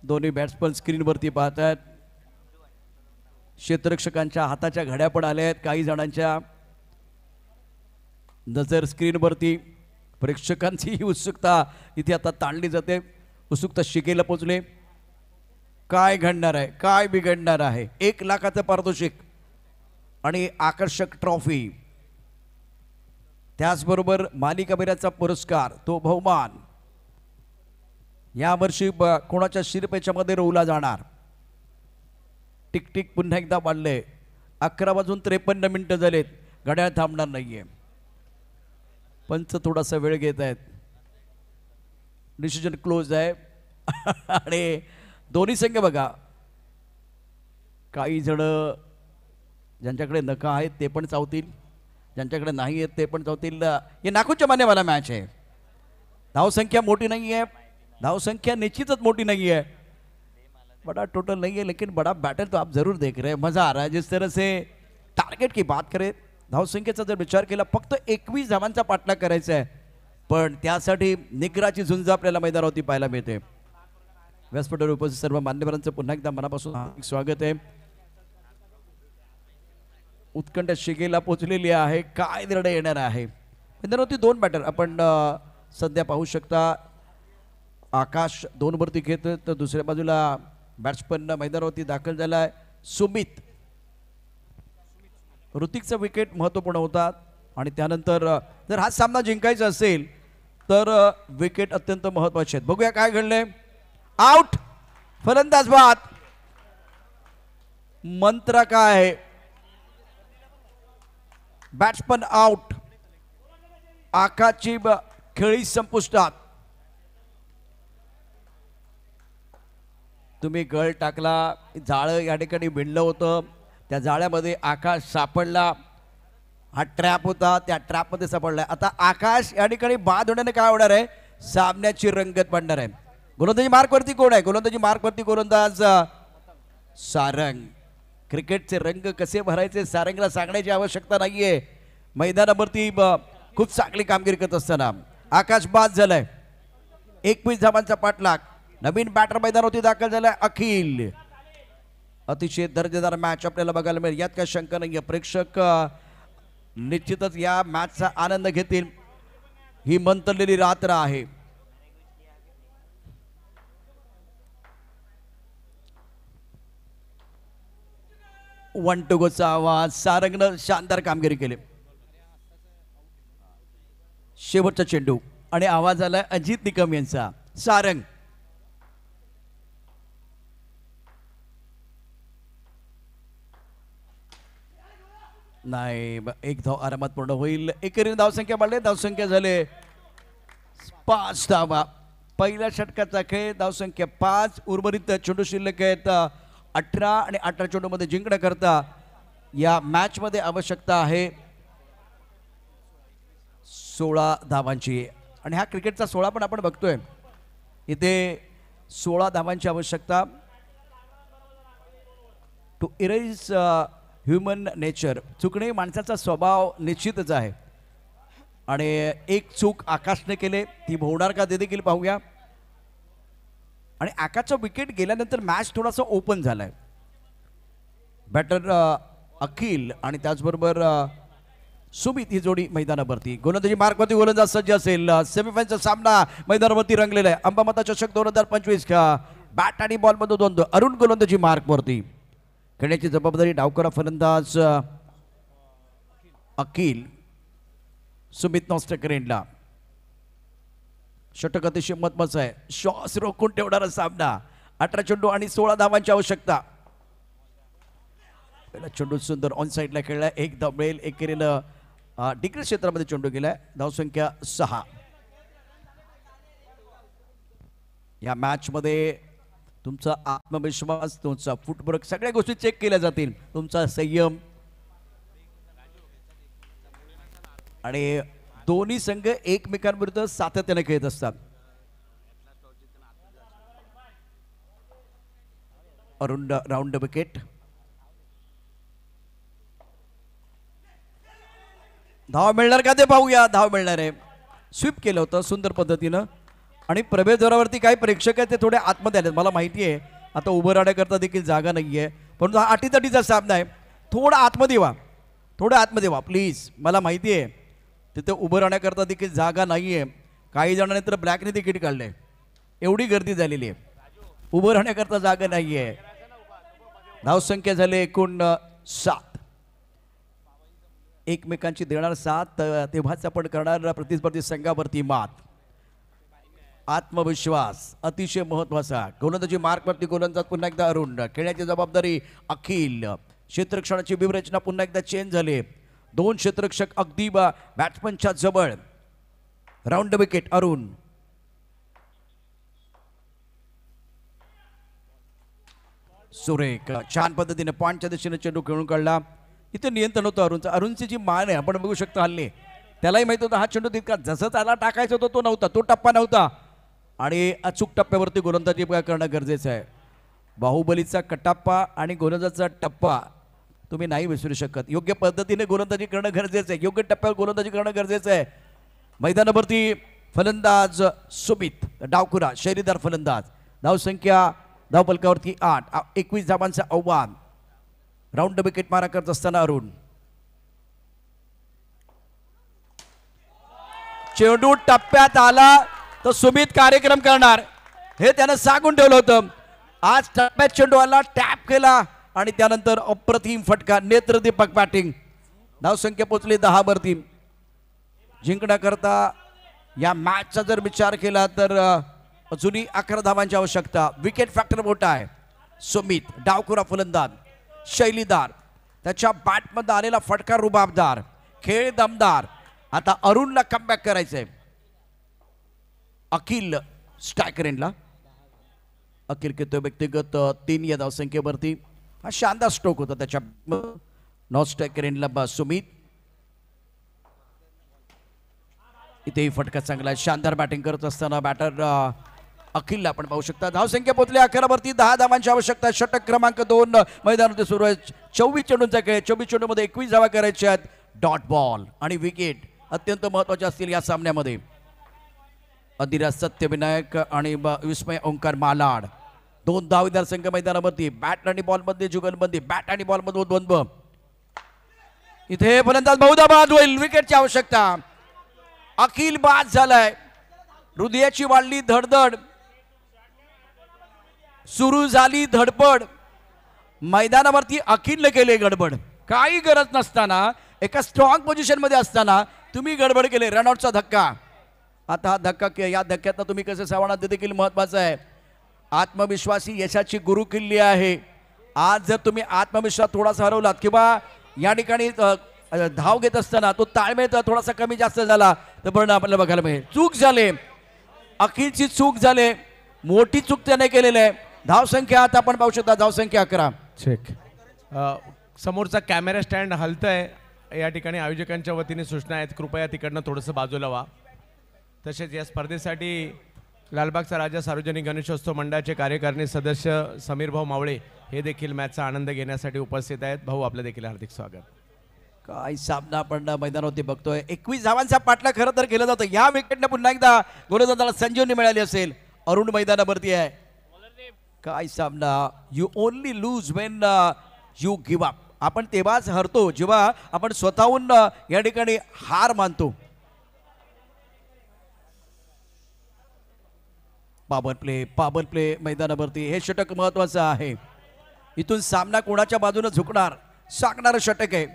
दोन्ही बॅट्समन स्क्रीनवरती पाहत आहेत. क्षेत्ररक्षकांच्या हाताच्या घड्या पण आल्या आहेत. काही जणांच्या नजर स्क्रीनवरती. प्रेक्षकांची उत्सुकता इथे आता ताणली जाते. उत्सुकता शिकेला पोचले. काय घडणार आहे, काय बिघडणार आहे. 1 लाखाचं पारितोषिक आणि आकर्षक ट्रॉफी, त्याचबरोबर मालिकावीराचा पुरस्कार, तो बहुमान यावर्षी कोणाच्या शिरपेच्यामध्ये रोवला जाणार. टिकटिक पुन्हा एकदा वाढले. 11:53 झालेत. घड्याळ थांबणार नाहीये. पंच थोडासा वेळ घेत आहेत. डिसिजन क्लोज आहे. आणि दोन्ही संघ बघा, काही जण ज्यांच्याकडे नखं आहेत ते पण चावतील, ज्यांच्याकडे नाही आहेत ते पण चावतील. हे नाखूनच्या मान्यवाला मॅच आहे. धावसंख्या मोठी नहीं है, धावसंख्या निश्चितच मोठी नहीं है, बड़ा टोटल नहीं है, लेकिन बड़ा बैटल तो आप जरूर देख रहे हैं. मजा आ रहा है. जिस तरह से टार्गेट की बात करें, धावसंख्येचा जर विचार केला फक्त 21 धावांचा पाठलाग करायचा आहे, पण त्यासाठी निग्राची झुंज आपल्याला मैदानावरती पाहायला मिळते. व्यासपीठावर उपस्थित सर्व मान्यवरांचं पुन्हा एकदा मनापासून स्वागत आहे. उत्कंठ शिगेला पोचलेली आहे. काय निर्णय येणार आहे. मैदानावरती 2 बॅटर आपण सध्या पाहू शकता. आकाश 2 वरती घेतोय तर दुसऱ्या बाजूला बॅट्समन मैदानावरती दाखल झालाय सुमित. ऋतिकचा विकेट महत्त्वपूर्ण होता आणि त्यानंतर जर हा सामना जिंकायचा असेल तर विकेट अत्यंत महत्त्वाचे आहेत. बघूया काय घडलंय. आउट, फलंदाज बाद. मंत्र काय आहे. Batsman out. आकाशची खेळी संपुष्टात. तुम्ही गळ टाकला, जाळं या ठिकाणी भिडलं होतं, त्या जाळ्यामध्ये आकाश सापडला. हा ट्रॅप होता, त्या ट्रॅपमध्ये सापडला. आता आकाश या ठिकाणी बाद होण्याने काय होणार आहे, सामन्याची रंगत पडणार आहे. गोलंदाजी मार्कवरती कोण आहे. गोलंदाजी मार्कवरती गोलंदाज सारंग. क्रिकेटचे रंग कसे भरायचे सारंगला सांगण्याची आवश्यकता नाहीये. मैदानावरती खूप चांगली कामगिरी करत असताना आकाश बाद झालाय. 21 धावांचा पाठलाग. नवीन बॅटर मैदानावरती दाखल झालाय अखिल. अतिशय दर्जेदार मॅच आपल्याला बघायला मिळेल, यात काही शंका नाहीये. प्रेक्षक निश्चितच या मॅचचा आनंद घेतील. ही मंतरलेली रात्र आहे. वन टू गोचा आवाज. सारंगनं शानदार कामगिरी केली. शेवटचा चेंडू आणि आवाज आलाय अजित निकम यांचा. सारंग नाही एक धाव आरामात पूर्ण होईल. एकेरीने धावसंख्या वाढली. धावसंख्या झाले 5 धावा. पहिल्या षटकाचा खेळ. धावसंख्या 5. उर्वरित चेंडू शिल्लक आहेत 18 आणि 18 चेंडूमध्ये जिंकण्याकरता या मॅच मध्ये आवश्यकता आहे 16 धावांची. आणि हा क्रिकेटचा 16 पण आपण बघतोय इथे 16 धावांची आवश्यकता. To err is human nature. चुकणे माणसाचा स्वभाव निश्चितच आहे आणि एक चूक आकाशने केले ती होणार का ते देखील पाहूया. आणि आकाशचा विकेट गेल्यानंतर मॅच थोडासा ओपन झालाय. बॅटर अखिल आणि त्याचबरोबर सुमित ही जोडी मैदानावरती. गोलंदाजी मार्कवरती गोलंदाज सज्ज असेल. सेमीफायनलचा सामना मैदानावरती रंगलेला आहे. अंबामाता चषक 2025 बॅट आणि बॉल मध्ये द्वंद्व. अरुण गोलंदाजी मार्कवरती. खेळण्याची जबाबदारी डावकरा फलंदाज अखिल. सुमित नॉस्टेकरेनला. षटक अतिशय महत्वाचं आहे. शॉस रोखून ठेवणारा सामना. 18 चेंडू आणि 16 धावांची आवश्यकता. पहिला चेंडू सुंदर ऑन साईडला खेळलाय. एक धाव मिळेल. एकेरीनं डिग्री क्षेत्रामध्ये चेंडू गेलाय. धावसंख्या 6. या मॅच मध्ये तुमचा आत्मविश्वास, तुमचा फुटवर्क सगळ्या गोष्टी चेक केल्या जातील. तुमचा संयम. आणि दोन्ही संघ एकमेकांविरुद्ध सातत्याने खेळत असतात. Arun round wicket. धाव मिळणार का ते पाहूया. धाव मिळणार आहे. स्वीप केलं होतं सुंदर पद्धतीनं. आणि प्रवेशद्वारावरती काही प्रेक्षक आहेत ते थोडे आतमध्ये आले. मला माहिती आहे आता उभं राहण्याकरता देखील जागा नाही आहे. परंतु हा अटीतटीचा सामना आहे. थोडं आतमध्ये व्हा. थोडं आतमध्ये व्हा प्लीज. मला माहिती आहे तिथे उभं राहण्याकरता देखील जागा नाही आहे. काही जणांनी तर ब्लॅकने तिकीट काढले. एवढी गर्दी झालेली आहे. उभं राहण्याकरता जागा नाही आहे. धावसंख्या झाली एकूण 7. एकमेकांची देणार साथ तेव्हाच आपण करणार प्रतिस्पर्धी संघावरती मात. आत्मविश्वास अतिशय महत्वाचा. गोलंदाजी मार्कवरती गोलंदाज पुन्हा एकदा अरुण. खेळण्याची जबाबदारी अखिल. क्षेत्ररक्षणाची व्यूहरचना पुन्हा एकदा चेंज झाली. 2 क्षेत्ररक्षक अगदी बॅट्समनच्या जवळ. Round wicket Arun. सुरेख छान पद्धतीने पॉइंटच्या दिशेने चेंडू खेळून काढला. इथे नियंत्रण होतं अरुणचं. अरुणची जी मान आहे आपण बघू शकतो हल्ली. त्यालाही माहित होतं हा चेंडू तितका जसं त्याला टाकायचा होता तो नव्हता. तो टप्पा नव्हता. आणि अचूक टप्प्यावरती गोलंदाजी करणं गरजेचं आहे. बाहुबलीचा कटाप्पा आणि गोलंदाजाचा टप्पा तुम्ही नाही विसरू शकत. योग्य पद्धतीने गोलंदाजी करणं गरजेचं आहे. योग्य टप्प्यावर गोलंदाजी करणं गरजेचं आहे. मैदानावरती फलंदाज सुमित डावखुरा शैलीदार फलंदाज. धावसंख्या धावफलकावरती 8. 21 धावांचं आव्हान. राऊंड विकेट मारा करत असताना अरुण. चेंडू टप्प्यात आला तर सुमित कार्यक्रम करणार हे त्यानं सांगून ठेवलं होतं. आज टप्प्यात चेंडू आला. टॅप केला आणि त्यानंतर अप्रतिम फटका. नेत्रदीपक बॅटिंग. धावसंख्या पोहोचली 10 वरती. जिंकण्याकरता या मॅचचा जर विचार केला तर अजूनही 11 धावांची आवश्यकता. विकेट फॅक्टर मोठा आहे. सुमित डावखुरा फलंदाज शैलीदार. त्याच्या बॅटमध्ये आलेला फटका रुबाबदार. खेळ दमदार. आता अरुणला कमबॅक करायचंय. अखिल स्ट्रायकरेनला. अखिल खेळतोय व्यक्तिगत 3 या धावसंख्येवरती. हा शानदार स्ट्रोक होता त्याच्या. नॉन स्ट्रायकरेनला सुमित. इथेही फटका चांगला आहे. शानदार बॅटिंग करत असताना बॅटर अखिलला आपण पाहू शकता. धावसंख्या पोहोचली 11 वरती. 10 धावांची आवश्यकता. षटक क्रमांक 2 मैदानामध्ये सुरू आहे. 24 चेंडूंचा खेळ. 24 चेंडूमध्ये 21 धावा करायच्या आहेत. डॉट बॉल आणि विकेट अत्यंत महत्वाचे असतील या सामन्यामध्ये. अधिराज सत्यविनायक आणि विस्मय ओंकार मालाड. 2 धावदार संघ मैदानावरती. बॅट आणि बॉल मध्ये जुगलबंदी. बॅट आणि बॉल मध्ये द्वंद्व. इथे फलंदाज बहुधा बाद होईल. विकेटची आवश्यकता. अखिल बाद झालाय. हृदयाची वाढली धडधड. सुरू झाली धडपड. मैदानावरती अखिलने केले गडबड. काही गरज नसताना एका स्ट्रॉंग पोझिशन मध्ये असताना तुम्ही गडबड केले. रनआउटचा धक्का. आता हा धक्का या धक्क्यात तुम्ही कसे सावरणार ते देखील महत्वाचं आहे. आत्मविश्वासी यशाची गुरुकिल्ली आहे. आज जर तुम्ही आत्मविश्वास थोडासा हरवलात किंवा या ठिकाणी धाव घेत असताना तो ताळमेळ तर थोडासा कमी जास्त झाला तर पण आपल्याला बघायला मिळेल. चूक झाली, अखिलची चूक झाली, मोठी चूक त्याने केलेली आहे. धाव संख्या आता आपण पाहू शकता, धाव संख्या 11. चेक. समोरचा कॅमेरा स्टँड हलतंय, या ठिकाणी आयोजकांच्या वतीने सूचना आहेत, कृपया तिकडनं थोडंसं बाजूला व्हा. तसेच या स्पर्धेसाठी लालबागचा राजा सार्वजनिक गणेशोत्सव मंडळाचे कार्यकारिणी सदस्य समीर भाऊ मावळे हे देखील मॅचचा आनंद घेण्यासाठी उपस्थित आहेत. भाऊ, आपलं देखील हार्दिक स्वागत. काय सामना आपण मैदानावरती बघतोय. 21 धावांचा पाठला खरं तर केला जातो. या विकेटने पुन्हा एकदा गोलंदाजाला संजीवनी मिळाली असेल. अरुण मैदानावरती आहे. काय सामना. You only lose when you give up. आपण तेव्हाच हरतो जेव्हा आपण स्वतःहून या ठिकाणी हार मानतो. पावर प्ले मैदानावरती हे षटक महत्वाचं आहे. इथून सामना कोणाच्या बाजूने झुकणार सांगणारं षटक आहे.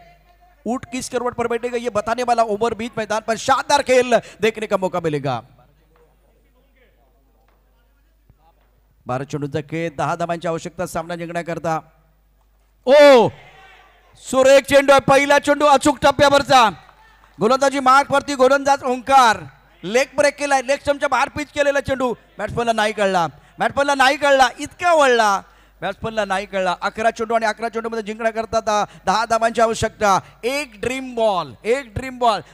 ऊट किस करवट पर बैठेगा ये बताने वाला ओवर बीच मैदान पर शानदार खेल देखने का मौका मिलेगा. 12 चेंडूंचा खेळ, 10 धावांची आवश्यकता सामना जिंकण्याकरता. ओ सुरेख चेंडू आहे. पहिला चेंडू अचूक टप्प्यावरचा. गोलंदाजी मार्क वरती गोलंदाज ओंकार लेग ब्रेक केलाय. लेग स्टंपच्या बाहेर पिच केलेला चेंडू बॅट्समनला नाही कळला. इतका वळला बॅट्समनला नाही कळला. 11 चेंडू आणि 11 चेंडू मध्ये जिंकण्याकरता 10 धावांची आवश्यकता. एक ड्रीम बॉल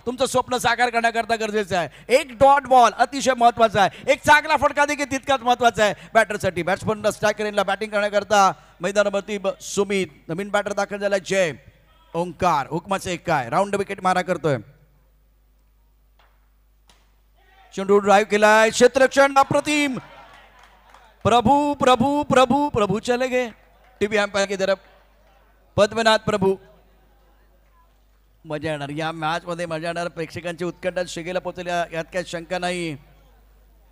तुमचं स्वप्न साकार करण्याकरता गरजेचं आहे. एक डॉट बॉल अतिशय महत्वाचा आहे. एक चांगला फटका देखील तितकाच महत्वाचा आहे बॅटरसाठी. बॅट्समनला स्ट्रायकरला बॅटिंग करण्याकरता मैदानावरती सुमित. नवीन बॅटर दाखल झाला जय. ओंकार हुकमाचे एक काय राऊंड विकेट मारा करतोय. चेंडू ड्राईव्ह केलाय. क्षेत्ररक्षण अप्रतिम. प्रभू चले गए. टीवी अंपायर की तरफ पद्मनाथ प्रभू. मजा येणार या मॅच मध्ये, मजा येणार. प्रेक्षकांची उत्कंठा शिगेला पोहोचली यात काही शंका नाही.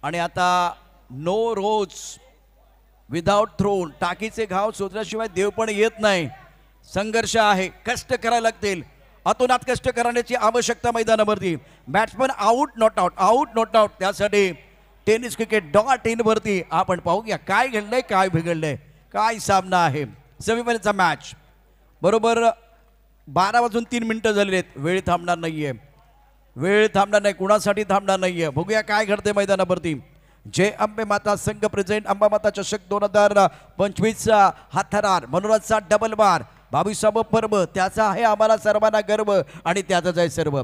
आणि आता नो रोज विदाउट थ्रोन. टाकीचे घाव शोधल्याशिवाय देव पण येत नाही. संघर्ष आहे, कष्ट करायला लागतील. अतोनात कष्ट करण्याची आवश्यकता मैदानावरती. Batsman out not out. त्यासाठी टेनिस क्रिकेट.in वरती आपण पाहूया काय घडलंय, काय बिघडलंय, काय सामना आहे. सेमीफायनलचा मॅच बरोबर 12:03 झालेले आहेत. वेळ थांबणार नाही. कुणासाठी थांबणार नाहीये. बघूया काय घडते मैदानावरती. जय अंबे माता संघ प्रेझेंट अंबा माता चषक 2025 हा थरार मनोरथचा डबल बार 22वां पर्व. त्याचा आहे आम्हाला सर्वांना गर्व आणि त्याचाच आहे सर्व.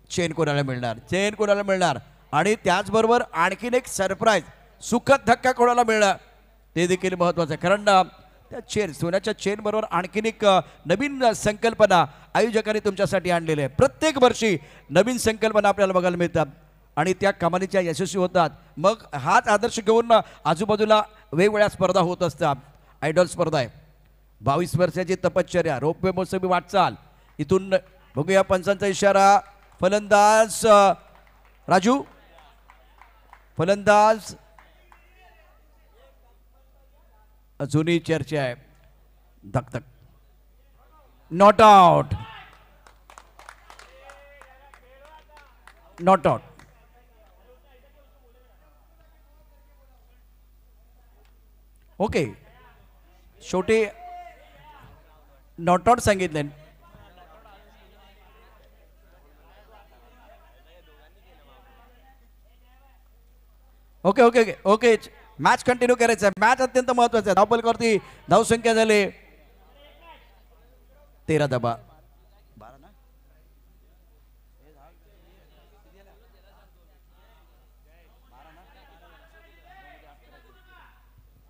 चेन कोणाला मिळणार आणि त्याचबरोबर आणखीन एक सरप्राईज सुखद धक्का कोणाला मिळणार ते देखील महत्वाचं आहे. कारण त्या सोन्याच्या चेन बरोबर आणखीन एक नवीन संकल्पना आयोजकांनी तुमच्यासाठी आणलेली आहे. प्रत्येक वर्षी नवीन संकल्पना आपल्याला बघायला मिळतात आणि त्या कमालीच्या यशस्वी होतात. मग हाच आदर्श घेऊन आजूबाजूला वेगवेगळ्या स्पर्धा होत असतात. आयडॉल स्पर्धा आहे. 22 वर्षाची तपश्चर्या, रोपवे मोसमी वाटचाल. इथून बघूया पंचांचा इशारा. फलंदाज राजू, फलंदाज जुनी चर्चा आहे. धकधक नॉट आउट. ओके, शेवटी नॉट आउट सांगितलं. ओके मॅच कंटिन्यू करायचं आहे. मॅच अत्यंत महत्वाचं आहे. धावफलकावरती धावसंख्या झाली 13 धावा.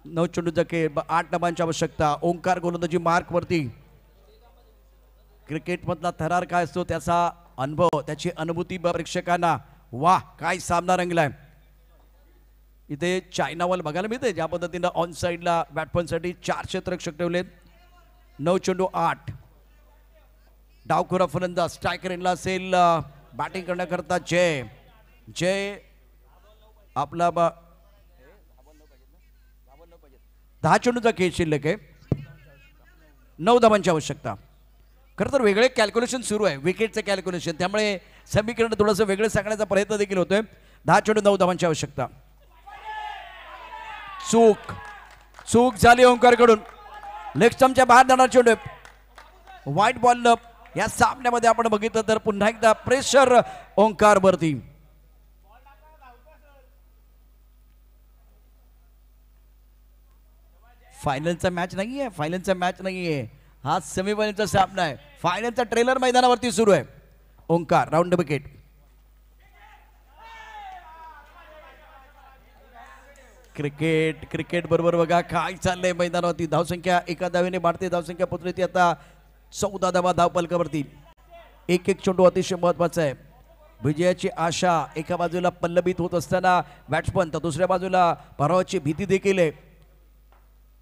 9 चेंडूचा खेळ, 8 धावांची आवश्यकता. ओंकार गोलंदाजी मार्क वरती. क्रिकेटमधला थरार काय असतो त्याचा अनुभव, त्याची अनुभूती प्रेक्षकांना. वाह काय सामना रंगलाय. इथे चायनावाल बघायला मिळते ज्या पद्धतीनं ऑन साईडला बॅट्समनसाठी 4 क्षेत्ररक्षक ठेवलेत. 9 चेंडू 8. डावखोरा फलंदाज स्ट्रायकर इनला असेल बॅटिंग करण्याकरता जय आपला 10 चेंडूचा खेळ शिल्लक आहे. 9 धावांची आवश्यकता. खरं तर वेगळे कॅल्क्युलेशन सुरू आहे विकेटचं कॅल्क्युलेशन, त्यामुळे समीकरण थोडंसं वेगळं सांगण्याचा प्रयत्न देखील होतोय. 10 चेंडू 9 धावांची आवश्यकता. चूक झाली ओंकारकडून. लेग स्टंपच्या बाहेर जाणार चेंडू. व्हाईट बॉल या सामन्यामध्ये आपण बघितलं तर पुन्हा एकदा प्रेशर ओंकार वरती. फायनलचा मॅच नाहीये, फायनलचा मॅच नाहीये, हा सेमीफायनलचा सामना आहे. फायनलचा ट्रेलर मैदानावरती सुरू आहे. Omkar round wicket. क्रिकेट बरोबर बघा काय चाललंय मैदानावरती. धावसंख्या एका धावेने वाढते, धावसंख्या पोहोचली ती आता 14 धावा धावपलकावरती. एक चेंडू अतिशय महत्वाचा आहे. विजयाची आशा एका बाजूला पल्लवित होत असताना बॅट्समन, तर दुसऱ्या बाजूला पराभवाची भीती देखील आहे.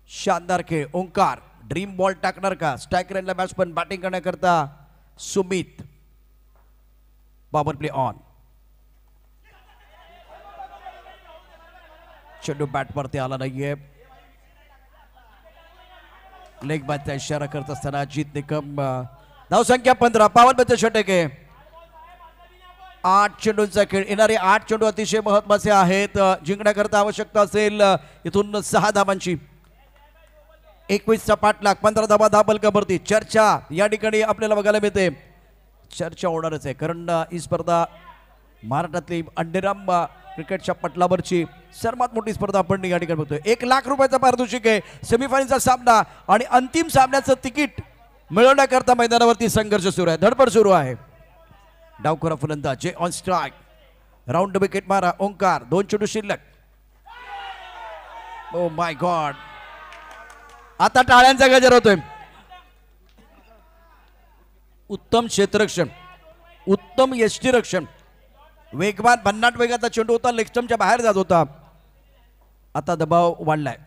शानदार खेळ. ओंकार ड्रीम बॉल टाकणार का? स्ट्राईक रेंजला बॅट्समन बॅटिंग करण्याकरता सुमित. Power play on. चेंडू बॅट वरती आला नाहीये. लेग बॅटचा इशारा करत असताना अजित निकम. धावसंख्या 15. पॉवर प्लेचं षटक आहे. 8 चेंडूंचा खेळ. येणारे 8 चेंडू अतिशय महत्वाचे आहेत. जिंकण्याकरता आवश्यकता असेल इथून 6 धावांची. 21चा पाठलाग, 15 धावा धावपलकावरती. चर्चा या ठिकाणी आपल्याला बघायला मिळते. चर्चा होणारच आहे कारण ही स्पर्धा महाराष्ट्रातली अंडेराम क्रिकेटच्या पटलावरची सर्वात मोठी स्पर्धा आपण या ठिकाणी बघतोय. 1 लाख रुपयाचा पारितोषिक आहे. सेमीफायनलचा सामना आणि अंतिम सामन्याचं तिकीट मिळवण्याकरता मैदानावरती संघर्ष सुरू आहे, धडपड सुरू आहे. डावखुरा फलंदाज जे ऑन स्ट्राईक. राऊंड विकेट मारा. ओंकार 2 चेंडू शिल्लक. ओ माय गॉड, आता टाळ्यांचा गजर होतोय. उत्तम क्षेत्ररक्षण, उत्तम यष्टीरक्षण. वेगवान भन्नाट वेगाचा चेंडू होता, लेग स्टंपच्या बाहेर जात होता. आता दबाव वाढलाय.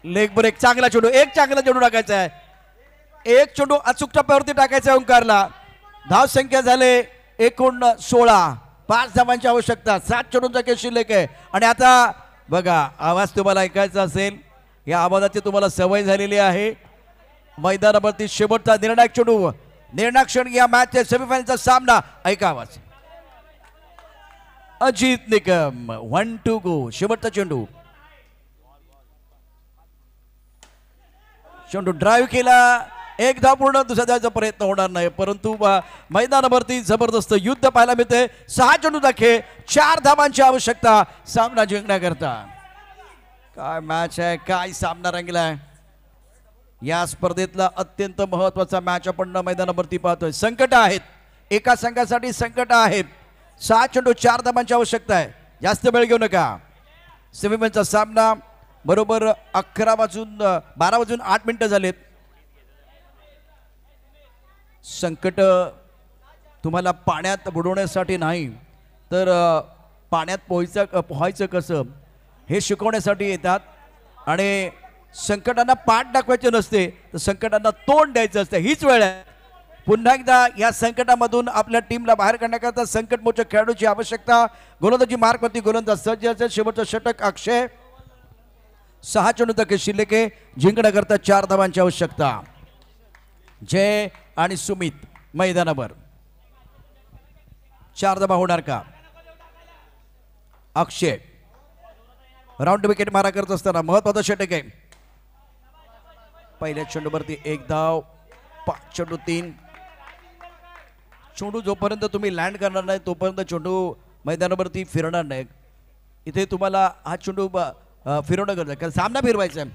Leg break. चांगला चेंडू, एक चांगला चेंडू टाकायचा आहे. एक चेंडू अचूक टप्प्यावरती टाकायचा आहे ओंकारला. धाव संख्या झाले एकूण 16. 5 धावांची आवश्यकता. 7 चेंडूंचा खेळ शिल्लक आहे. आणि आता बघा, आवाज तुम्हाला ऐकायचा असेल, या आवाजाची तुम्हाला सवय झालेली आहे. मैदानावरती शेवटचा निर्णायक चेंडू, निर्णायक क्षण या मॅचच्या सेमीफायनलचा सामना. ऐका आवाज. Ajit Nikam 1 to go. शेवटचा चेंडू. चेंडू ड्राईव्ह केला. एक धाव पूर्ण, दुसऱ्या धावाचा प्रयत्न होणार नाही. परंतु मैदानावरती जबरदस्त युद्ध पाहायला मिळते. 6 चेंडूचा खेळ, 4 धावांची आवश्यकता सामना जिंकण्याकरता. काय मॅच आहे, काय सामना रंगलाय. या स्पर्धेतला अत्यंत महत्वाचा मॅच आपण मैदानावरती पाहतोय. संकट आहेत, एका संघासाठी संकट आहेत. 6 चेंडू 4 धावांची आवश्यकता आहे. जास्त वेळ घेऊ नका. सेमीफायनलचा सामना बरोबर 12 वाजून 8 मिनिटं झालेत. संकट तुम्हाला पाण्यात बुडवण्यासाठी नाही, तर पाण्यात पोहायचं कसं हे शिकवण्यासाठी येतात. आणि संकटांना पाठ दाखवायचे नसते, तर संकटांना तोंड द्यायचं असतं. हीच वेळ आहे. पुन्हा एकदा या संकटामधून आपल्या टीमला बाहेर काढण्याकरता संकटमोचक खेळाडूची आवश्यकता. गोलंदाजी मार्कवरती गोलंदाज सज्ज असेल. शेवटचं षटक अक्षय. 6 चेंडूचा खेळ शिल्लक आहे. जिंकण्याकरता 4 धावांची आवश्यकता. जय आणि सुमित मैदानावर. 4 धावा होणार का? अक्षय राऊंड विकेट मारा करत असताना महत्वाचा षटक आहे. पहिल्या चेंडूवरती 1 धाव. 5 चेंडू 3. चेंडू जोपर्यंत तुम्ही लँड करणार नाही तोपर्यंत चेंडू मैदानावरती फिरणार नाही. इथे तुम्हाला हा चेंडू फिरवणं गरजेचं आहे, कारण सामना फिरवायचा आहे.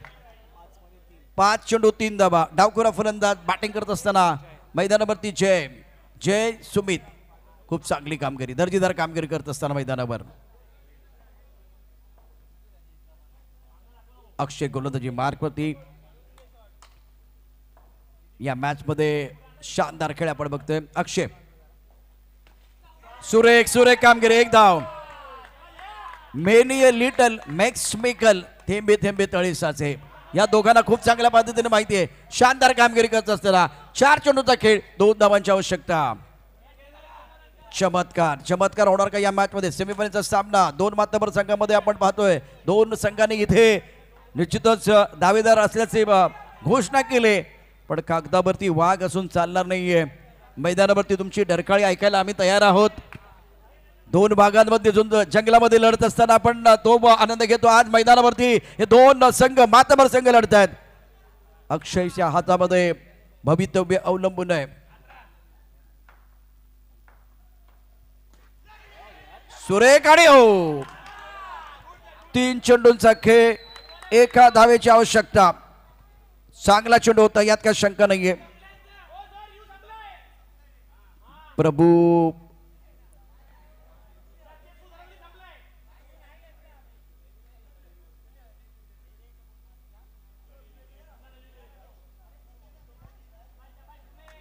5 चेंडू 3 धावा. डावखुरा फलंदाज बॅटिंग करत असताना मैदानावरती जय सुमित. खूप चांगली कामगिरी, दर्जेदार कामगिरी करत असताना मैदानावर. अक्षय गोलंदाजी मार्कवरती. या मॅच मध्ये शानदार खेळ आपण बघतोय. अक्षय सुरेख कामगिरी. 1 धाव. Many a little makes mickle. थेंबे थेंबे तळी साचे. या दोघांना खूप चांगल्या पद्धतीने माहिती आहे. शानदार कामगिरी करत असताना 4 चेंडूचा खेळ, 2 धावांची आवश्यकता. चमत्कार होणार का या मॅच मध्ये? सेमीफायनलचा सामना 2 मातबर संघामध्ये आपण पाहतोय. 2 संघांनी इथे निश्चितच दावेदार असल्याचे घोषणा केले, पण कागदावरती वाघ असून चालणार नाहीये. मैदानावरती तुमची डरकाळी ऐकायला आम्ही तयार आहोत. 2 भागांमध्ये जंगलामध्ये लढत असताना आपण तो आनंद घेतो. आज मैदानावरती हे 2 संघ मातबर संघ लढत आहेत. अक्षयच्या हातामध्ये भवितव्य अवलंबून आहे. सुरेख आणि हो 3 चेंडूंचा खेळ, एका धावेची आवश्यकता. चांगला चेंडू होता, यात काही शंका नाहीये. प्रभू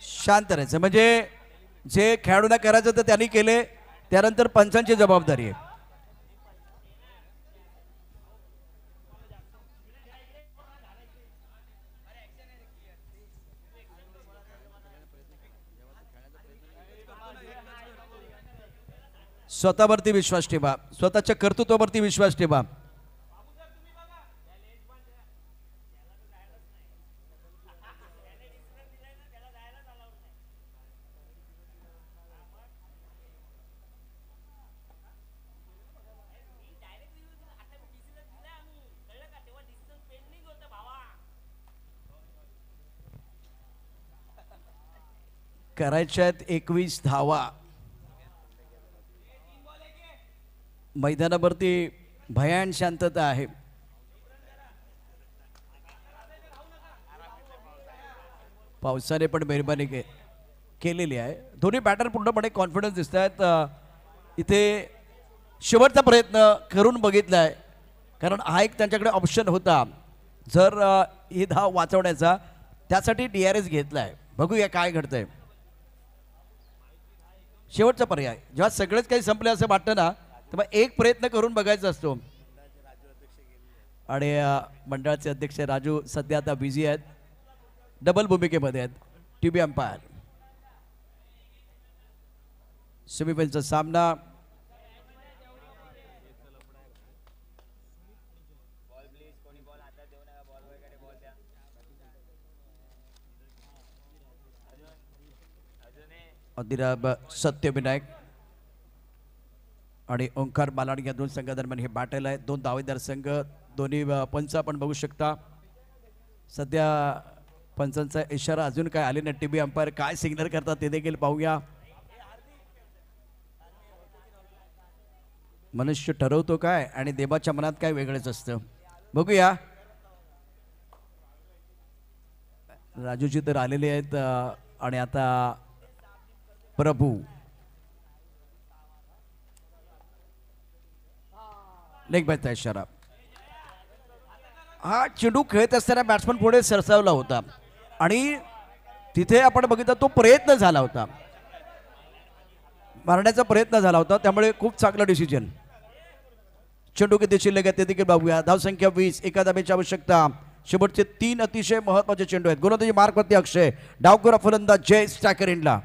शांत राहायचं, म्हणजे जे खेळाडूंना करायचं तर त्यांनी केले, त्यानंतर पंचांची जबाबदारी आहे. स्वतःवरती विश्वास ठेवा, स्वतःच्या कर्तृत्वावरती विश्वास ठेवा. करायच्यात 21 धावा. मैदानावरती भयान शांतता आहे. पावसाने पण मेहरबानी केलेली आहे. दोन्ही बॅटर पूर्णपणे कॉन्फिडन्स दिसत आहेत. इथे शेवटचा प्रयत्न करून बघितलाय, कारण हा एक त्यांच्याकडे ऑप्शन होता जर ही धाव वाचवण्याचा, त्यासाठी DRS घेतलाय. बघूया काय घडतंय. शेवटचा पर्याय, जेव्हा सगळेच काही संपले असं वाटतं ना, तेव्हा एक प्रयत्न करून बघायचा असतो. आणि मंडळाचे अध्यक्ष राजू सध्या आता बिझी आहेत, डबल भूमिकेमध्ये आहेत. TB umpire. सेमीफायनलचा सामना अधिराब सत्यविनायक आणि ओंकार मालाड या दोन संघादरम्यान हे बॅटल आहे. 2 दावेदार संघ, दोन्ही पंच आपण बघू शकता. सध्या पंचांचा इशारा अजून काय आले नाही. टीबी अंपायर काय सिग्नल करतात ते देखील पाहूया. मनुष्य ठरवतो काय आणि देवाच्या मनात काय वेगळंच असतं. बघूया. राजूजी तर आलेले आहेत आणि आता प्रभू लेग बायचा इशारा. हा चेंडू खेळत असताना बॅट्समन पुढे सरसावला होता आणि तिथे आपण बघितलं तो प्रयत्न झाला होता, मारण्याचा प्रयत्न झाला होता, त्यामुळे खूप चांगला डिसिजन. चेंडू किती शिल्लक आहे ते देखील बघूया. धावसंख्या 20, एका धावेची आवश्यकता. शेवटचे 3 अतिशय महत्वाचे चेंडू आहेत. गोलंदाजी मार्कवरती अक्षय, डावखुरा फलंदाज जय स्टॅकर इंडला.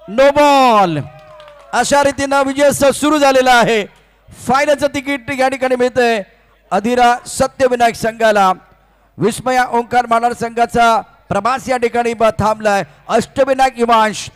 No ball. अशा रीतीनं विजय सुरू झालेला आहे. फायनलचं तिकीट या ठिकाणी मिळतंय अधिरा सत्यविनायक संघाला. विस्मया ओंकार मालाड संघाचा प्रवास या ठिकाणी थांबलाय. अष्टविनायक इवांश